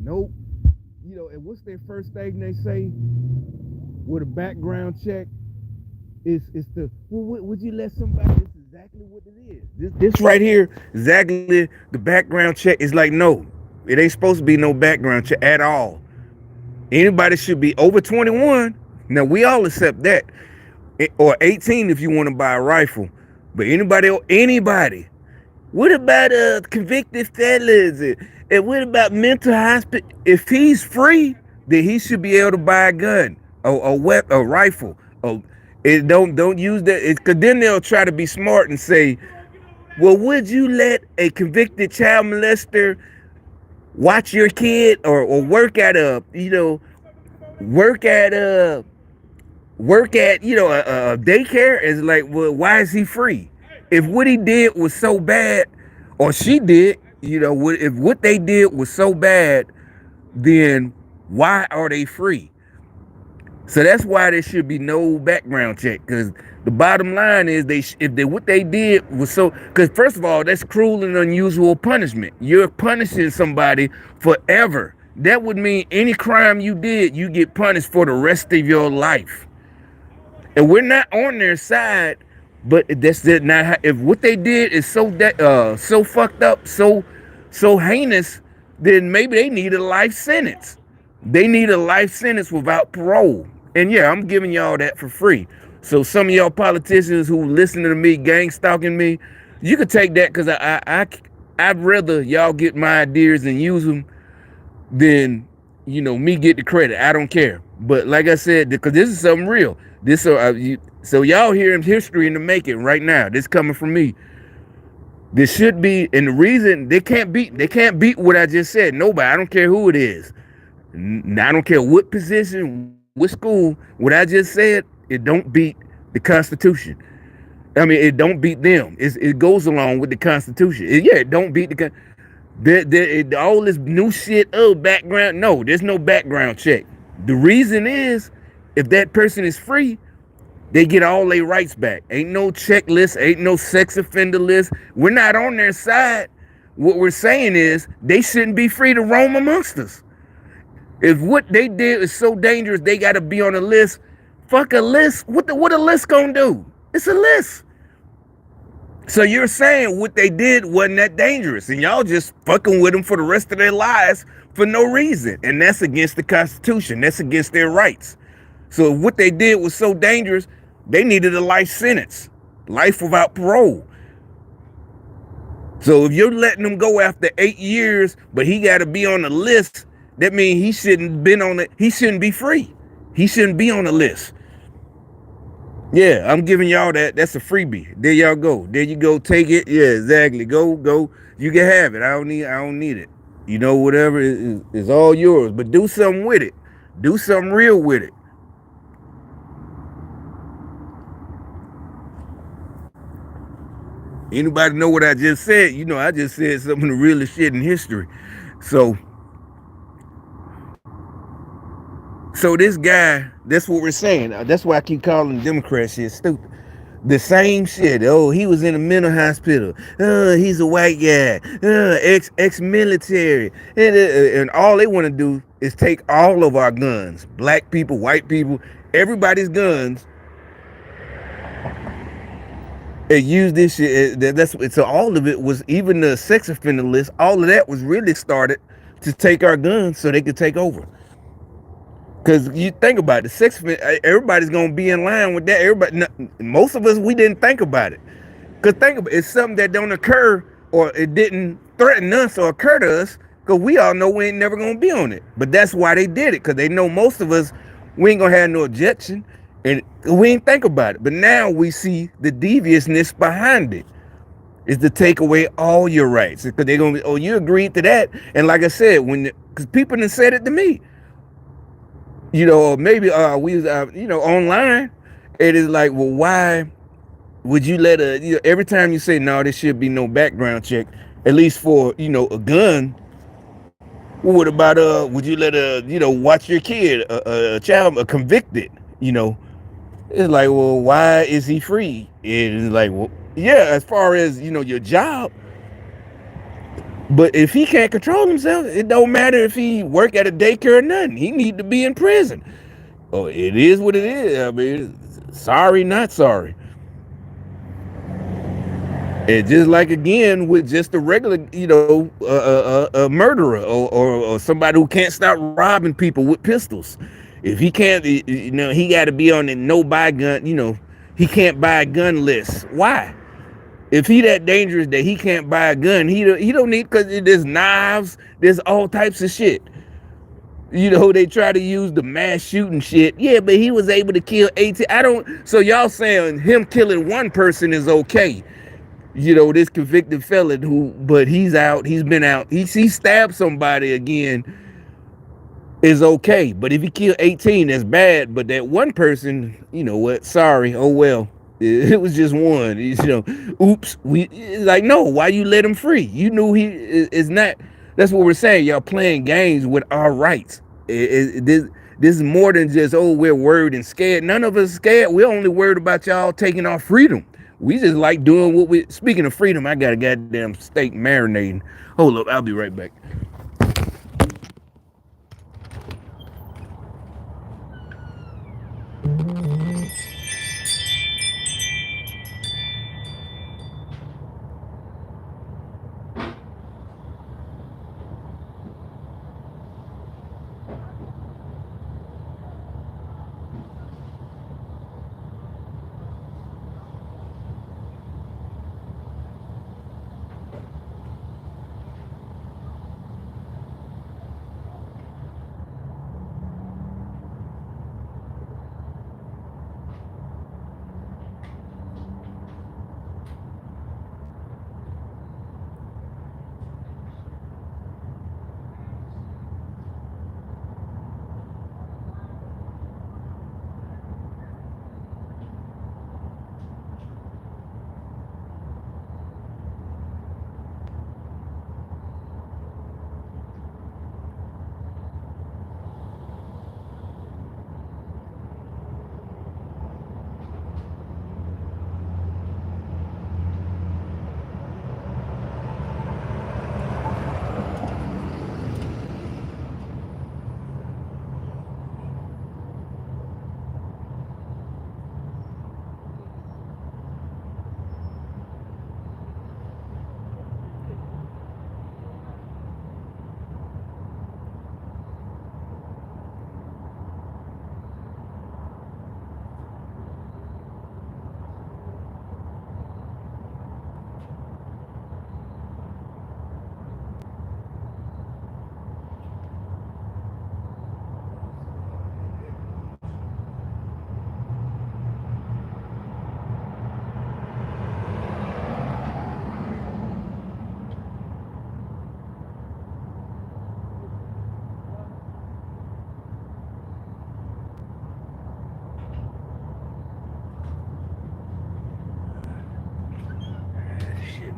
Nope. And what's their first thing they say with a background check? Is the, well, would you let somebody, this is exactly what it is. This right here, exactly the background check is like, no, it ain't supposed to be no background check at all. Anybody should be over 21. Now, we all accept that. Or 18 if you want to buy a rifle. But anybody. What about convicted fellas? And what about mental hospital? If he's free, then he should be able to buy a gun, a rifle. Don't use that. Because then they'll try to be smart and say, well, would you let a convicted child molester watch your kid or work at a daycare? Is like, well, why is he free? If what he did was so bad, or she did, if what they did was so bad, then why are they free? So that's why there should be no background check. Because the bottom line is, what they did was so. Because first of all, that's cruel and unusual punishment. You're punishing somebody forever. That would mean any crime you did, you get punished for the rest of your life. And we're not on their side, but that's not how. If what they did is so fucked up, so heinous, then maybe they need a life sentence. They need a life sentence without parole. And yeah, I'm giving y'all that for free. So some of y'all politicians who listen to me gang stalking me, you could take that, because I'd rather y'all get my ideas and use them than me get the credit. I don't care. But like I said, because this is something real. So y'all hearing history in the making right now. This coming from me. This should be, and the reason they can't beat what I just said. Nobody. I don't care who it is. I don't care what position, what school. What I just said, it don't beat the Constitution. I mean, it don't beat them. It goes along with the Constitution. It don't beat all this new shit. Background. No, there's no background check. The reason is, if that person is free, they get all their rights back. Ain't no checklist. Ain't no sex offender list. We're not on their side. What we're saying is, they shouldn't be free to roam amongst us. If what they did is so dangerous, they got to be on a list. Fuck a list. What a list gonna do? It's a list. So you're saying what they did wasn't that dangerous, and y'all just fucking with them for the rest of their lives for no reason. And that's against the Constitution. That's against their rights. So if what they did was so dangerous, they needed a life sentence. Life without parole. So if you're letting them go after 8 years, but he got to be on the list, that means he shouldn't been on it. He shouldn't be free. He shouldn't be on the list. Yeah, I'm giving y'all that. That's a freebie. There y'all go. There you go. Take it. Yeah, exactly. Go. You can have it. I don't need it. Whatever is all yours. But do something with it. Do something real with it. Anybody know what I just said? I just said some of the realest shit in history. So this guy, that's what we're saying. That's why I keep calling Democrat shit stupid. The same shit. Oh, he was in a mental hospital. He's a white guy. Ex-military. And all they want to do is take all of our guns. Black people, white people, everybody's guns. And use this shit. So all of it was, even the sex offender list, all of that was really started to take our guns so they could take over. Because you think about it, everybody's going to be in line with that. Most of us, we didn't think about it. Because think about it, it's something that don't occur, or it didn't threaten us or occur to us, because we all know we ain't never going to be on it. But that's why they did it, because they know most of us We ain't gonna have no objection, and we ain't think about it. But now we see the deviousness behind it is to take away all your rights because they're gonna be, oh, you agreed to that. And like I said, because people have said it to me, or maybe we was online, it is like, well, why would you let every time you say no, there should be no background check, at least for a gun. Well, what about would you let watch your kid, a child, a convicted, you know it's like, well, why is he free? It's like, well, yeah, as far as your job. But if he can't control himself, it don't matter if he work at a daycare or nothing. He need to be in prison. Oh, it is what it is. I mean, sorry, not sorry. And just like again with just a regular, a murderer or somebody who can't stop robbing people with pistols. If he can't, he got to be on the no buy gun. He can't buy a gun list. Why? If he that dangerous that he can't buy a gun, he don't need, because there's knives, there's all types of shit. They try to use the mass shooting shit. Yeah, but he was able to kill 18. So y'all saying him killing one person is okay. This convicted felon but he's out, he's been out. He stabbed somebody again is okay. But if he killed 18, that's bad. But that one person, what? Sorry. Oh well. It was just one. Oops. Like, no, why you let him free? You knew he is not. That's what we're saying. Y'all playing games with our rights. This is more than just, oh, we're worried and scared. None of us scared. We're only worried about y'all taking our freedom. We just like doing what we. Speaking of freedom, I got a goddamn steak marinating. Hold up, I'll be right back.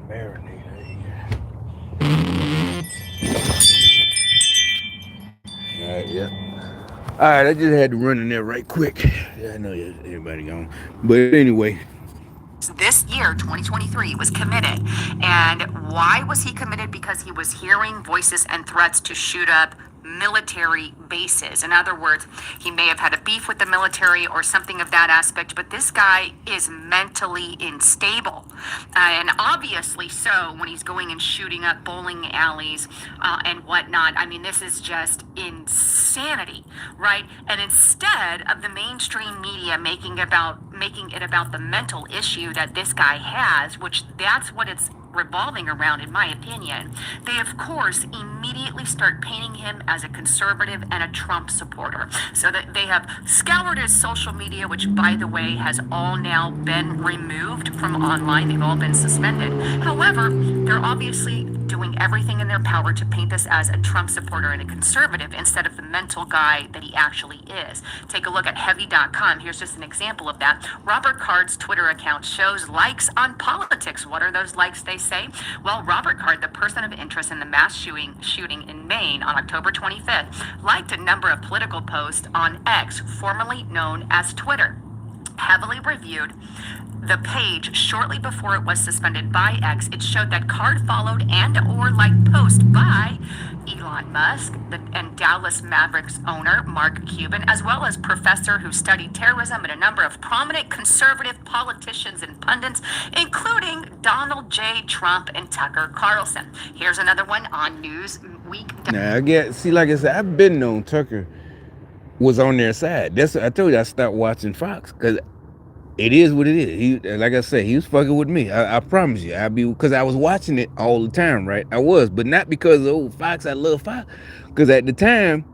Marinate. Alright, yeah. Alright, I just had to run in there right quick. Yeah, I know everybody gone. But anyway. This year, 2023, was committed. And why was he committed? Because he was hearing voices and threats to shoot up military bases. In other words, he may have had a beef with the military or something of that aspect, but this guy is mentally unstable. And obviously so when he's going and shooting up bowling alleys and whatnot. I mean, this is just insanity, right? And instead of the mainstream media making it about the mental issue that this guy has, which that's what it's revolving around, in my opinion. They, of course, immediately start painting him as a conservative and a Trump supporter. So that they have scoured his social media, which, by the way, has all now been removed from online. They've all been suspended. However, they're obviously doing everything in their power to paint this as a Trump supporter and a conservative instead of the mental guy that he actually is. Take a look at heavy.com. Here's just an example of that. Robert Card's Twitter account shows likes on politics. What are those likes, they say? Well, Robert Card, the person of interest in the mass shooting in Maine on October 25th, liked a number of political posts on X, formerly known as Twitter. Heavily reviewed the page shortly before it was suspended by X, it showed that Card followed and or liked posts by Elon Musk and Dallas Mavericks owner Mark Cuban, as well as professor who studied terrorism and a number of prominent conservative politicians and pundits, including Donald J. Trump and Tucker Carlson. Here's another one on Newsweek. Now I get, see, like I said, I've been known Tucker was on their side. That's, I told you I stopped watching Fox because it is what it is. He, like I said, he was fucking with me. I promise you. Because I was watching it all the time, right? I was, but not because of Fox. I love Fox. Because at the time,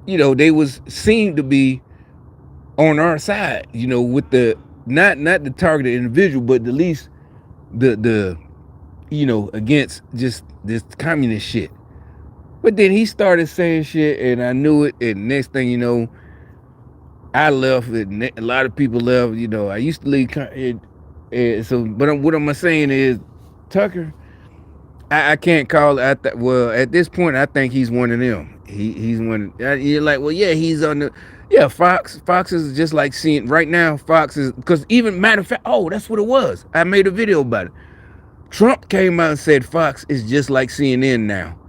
you know, they seemed to be on our side. You know, with the not the targeted individual, but at least the you know, against just this communist shit. But then he started saying shit, and I knew it. And next thing you know, I left, and a lot of people left. You know, I used to leave. So, but what I'm saying is, Tucker, I can't call it. Well, at this point, I think he's one of them. He's one. You're like, well, yeah, he's on the. Yeah, Fox. Fox is just like seeing right now. Fox is, because even matter of fact, oh, that's what it was. I made a video about it. Trump came out and said Fox is just like CNN now.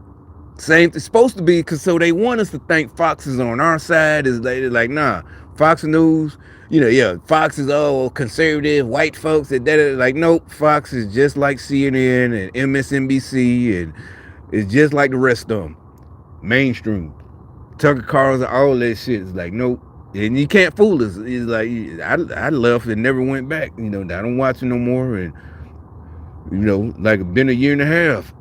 Same, it's supposed to be, because so they want us to think Fox is on our side. Is they like, nah, Fox News, you know, yeah, Fox is all conservative, white folks, and that, like, nope, Fox is just like CNN and MSNBC, and it's just like the rest of them, mainstream. Tucker Carlson, all that shit is like, nope, and you can't fool us. It's like, I left and never went back. You know, I don't watch it no more, and you know, like it's been a year and a half.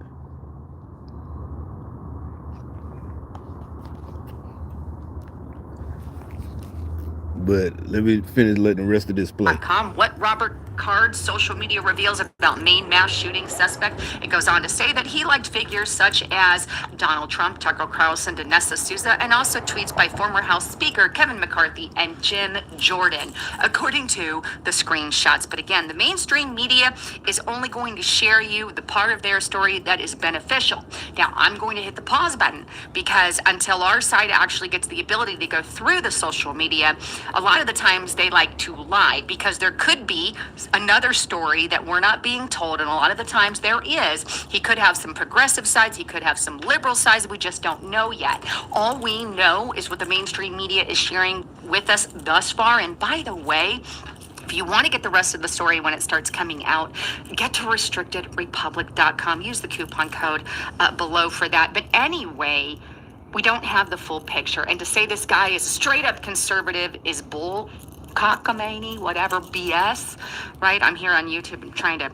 But let me finish letting the rest of this play. What Robert Card's social media reveals about Maine mass shooting suspect. It goes on to say that he liked figures such as Donald Trump, Tucker Carlson, Dinesh Souza, and also tweets by former House Speaker Kevin McCarthy and Jim Jordan, according to the screenshots. But again, the mainstream media is only going to share you the part of their story that is beneficial. Now, I'm going to hit the pause button, because until our side actually gets the ability to go through the social media, a lot of the times they like to lie, because there could be another story that we're not being told, and a lot of the times there is. He could have some progressive sides, he could have some liberal sides, we just don't know yet. All we know is what the mainstream media is sharing with us thus far. And by the way, if you want to get the rest of the story when it starts coming out, get to restrictedrepublic.com. Use the coupon code below for that. But anyway, we don't have the full picture. And to say this guy is straight up conservative is bull cockamamie, whatever BS, right? I'm here on YouTube trying to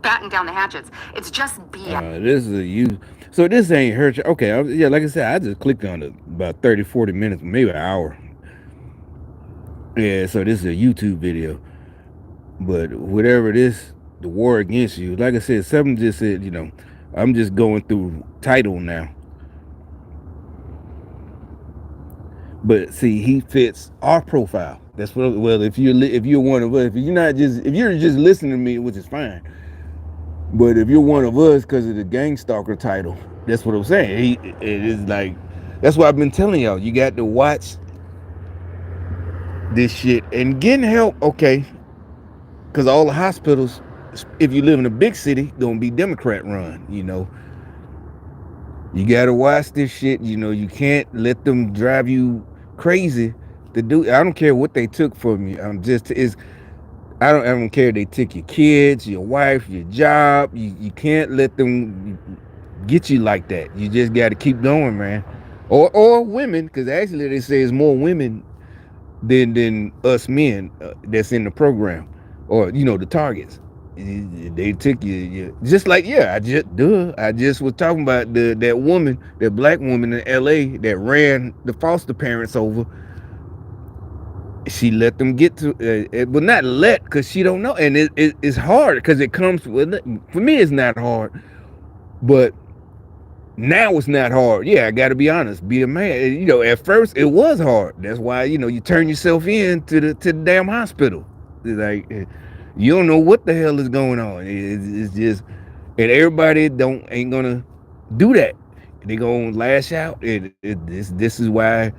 batten down the hatchets. It's just BS. This is a you. So this ain't hurt you. Okay, yeah, like I said, I just clicked on it about 30, 40 minutes, maybe an hour. Yeah, so this is a YouTube video. But whatever it is, the war against you, like I said, something just said, you know, I'm just going through title now. But see, he fits our profile. That's what. Well, if you're one of us, if you're just listening to me, which is fine. But if you're one of us because of the gang stalker title, that's what I'm saying. It is like, that's why I've been telling y'all. You got to watch this shit and getting help. Okay, because all the hospitals, if you live in a big city, gonna be Democrat run. You know. You gotta watch this shit. You know, you can't let them drive you crazy to do. I don't care what they took from you. I don't care if they took your kids, your wife, your job. You can't let them get you like that. You just got to keep going, man. Or women, because actually they say it's more women than us men that's in the program, or you know, the targets. They took you just like I just was talking about that woman, that black woman in L.A. that ran the foster parents over. She let them get to it, but not let, because she don't know, and it's hard because it comes with it. For me, it's not hard, but now it's not hard. Yeah, I got to be honest, be a man. At first it was hard. That's why you turn yourself in to the damn hospital. Like, you don't know what the hell is going on. It's just, and everybody ain't gonna do that. They gonna lash out. This is why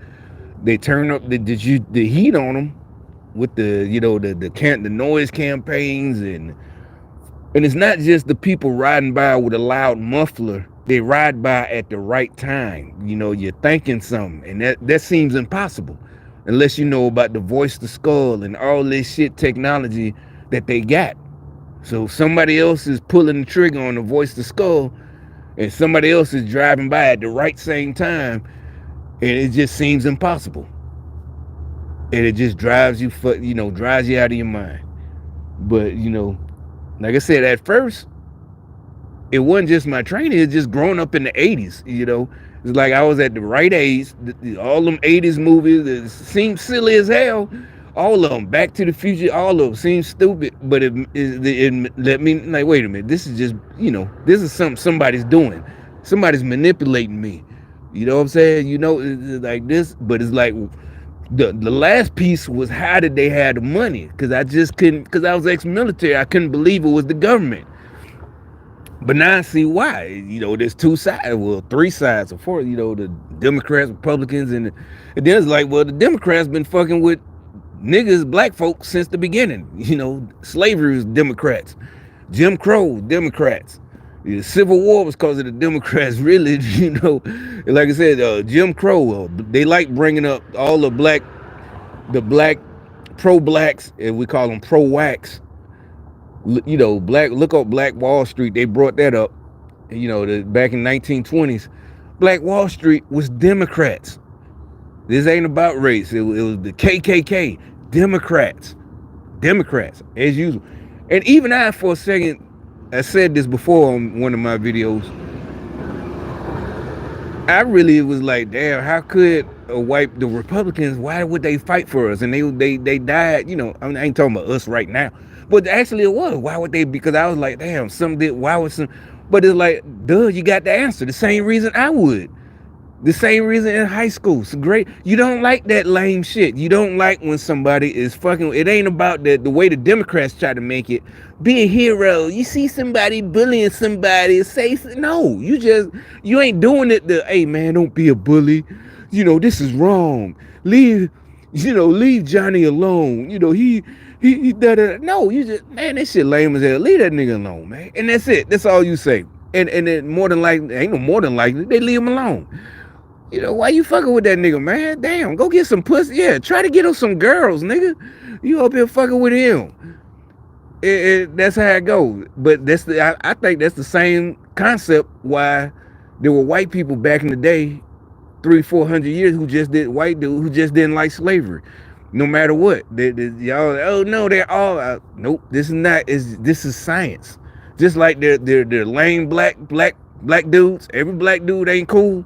they turn up the heat on them with the noise campaigns, and it's not just the people riding by with a loud muffler. They ride by at the right time. You're thinking something, and that seems impossible unless you know about the voice to skull and all this shit technology that they got. So somebody else is pulling the trigger on the voice to skull, and somebody else is driving by at the right same time, and it just seems impossible. And it just drives you out of your mind. But like I said, at first, it wasn't just my training. It's just growing up in the 80s. It's like I was at the right age. All them 80s movies that seemed silly as hell. All of them, Back to the Future, all of them seem stupid. But it let me, like, wait a minute. This is just, this is something somebody's doing. Somebody's manipulating me. You know what I'm saying? It's like this. But it's like, the last piece was, how did they have the money? Because I just couldn't, because I was ex-military. I couldn't believe it was the government. But now I see why. There's two sides, well, three sides or four, the Democrats, Republicans, and then it's like, well, the Democrats been fucking with niggas, black folks, since the beginning. Slavery was Democrats. Jim Crow, Democrats. The Civil War was because of the Democrats, really. Like I said, Jim Crow, they like bringing up all the black pro-blacks, and we call them pro-whacks. Look up Black Wall Street. They brought that up. Back in 1920s, Black Wall Street was Democrats. This ain't about race. It was the KKK, Democrats, as usual. And even I, for a second, I said this before on one of my videos. I really was like, damn, how could the Republicans, why would they fight for us? And they died, I ain't talking about us right now. But actually it was. Why would they? Because I was like, damn, why would some, but it's like, duh, you got the answer. The same reason I would. The same reason in high school. It's great. You don't like that lame shit. You don't like when somebody is fucking. It ain't about the way the Democrats try to make it. Be a hero. You see somebody bullying somebody, no. You ain't doing it. Hey man, don't be a bully. This is wrong. Leave Johnny alone. He no. You just, man, that shit lame as hell. Leave that nigga alone, man. And that's it. That's all you say. And then more than likely, ain't no more than likely, they leave him alone. Why you fucking with that nigga, man? Damn, go get some pussy. Yeah, try to get him some girls, nigga. You up here fucking with him. That's how it goes. But I think that's the same concept why there were white people back in the day, 300-400 years, who just didn't like slavery, no matter what. Y'all, oh no, they're all nope. This is not. This is science. Just like they're lame black dudes. Every black dude ain't cool.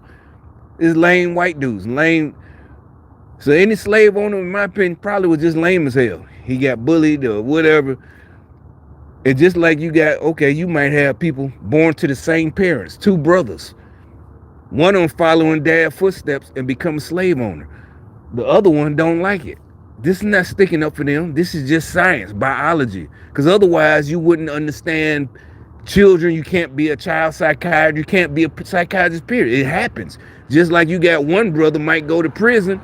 It's lame white dudes, lame. So any slave owner, in my opinion, probably was just lame as hell. He got bullied or whatever. And just like you might have people born to the same parents, two brothers. One of them following dad's footsteps and become a slave owner. The other one don't like it. This is not sticking up for them. This is just science, biology. Because otherwise you wouldn't understand children. You can't be a child psychiatrist. You can't be a psychiatrist, period. It happens. Just like you got one brother might go to prison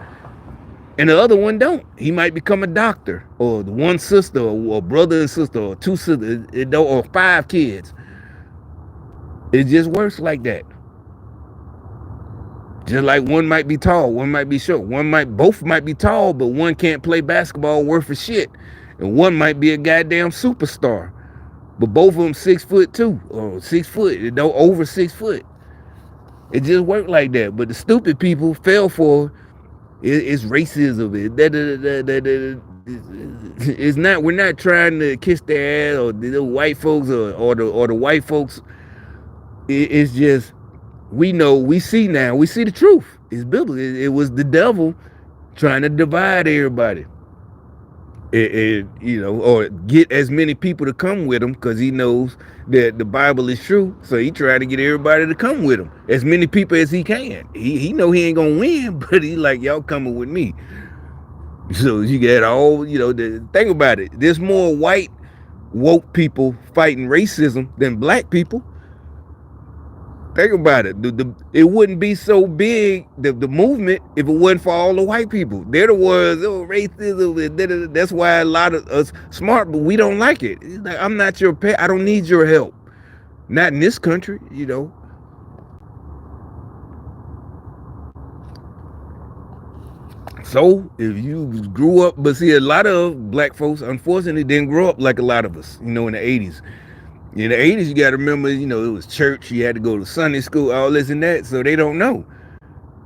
and the other one don't. He might become a doctor, or the one sister, or brother and sister, or two sisters, or 5 kids. It just works like that. Just like one might be tall, one might be short. Both might be tall, but one can't play basketball worth of shit. And one might be a goddamn superstar. But both of them 6'2", or 6 foot, over 6 foot. It just worked like that. But the stupid people fell for it's racism. It's not. We're not trying to kiss their ass or the white folks or the white folks. It's just we know, we see now, we see the truth. It's biblical. It was the devil trying to divide everybody. Or get as many people to come with him because he knows that the Bible is true. So he tried to get everybody to come with him, as many people as he can. He know he ain't gonna win, but he like, y'all coming with me. So you got all, think about it. There's more white woke people fighting racism than black people. Think about it. It wouldn't be so big, the movement, if it wasn't for all the white people. They're the ones, racism. That's why a lot of us smart, but we don't like it. It's like, I'm not your pet. I don't need your help. Not in this country, So if you grew up, but see, a lot of black folks, unfortunately, didn't grow up like a lot of us, in the 80s. In the 80s, you got to remember, it was church. You had to go to Sunday school, all this and that. So they don't know.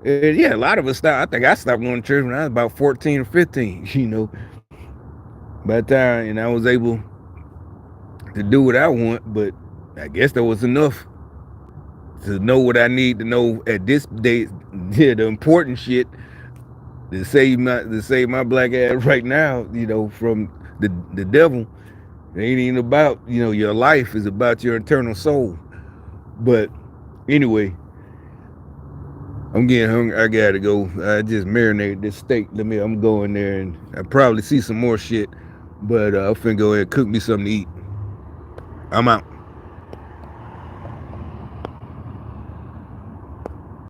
And yeah, a lot of us stopped. I think I stopped going to church when I was about 14 or 15, By the time, and I was able to do what I want, but I guess that was enough to know what I need to know at this day. Yeah, the important shit to save my black ass right now, from the devil. It ain't even about, your life. It's about your eternal soul. But anyway, I'm getting hungry. I gotta go. I just marinated this steak. I'm going there and I probably see some more shit. But I'm finna go ahead and cook me something to eat. I'm out.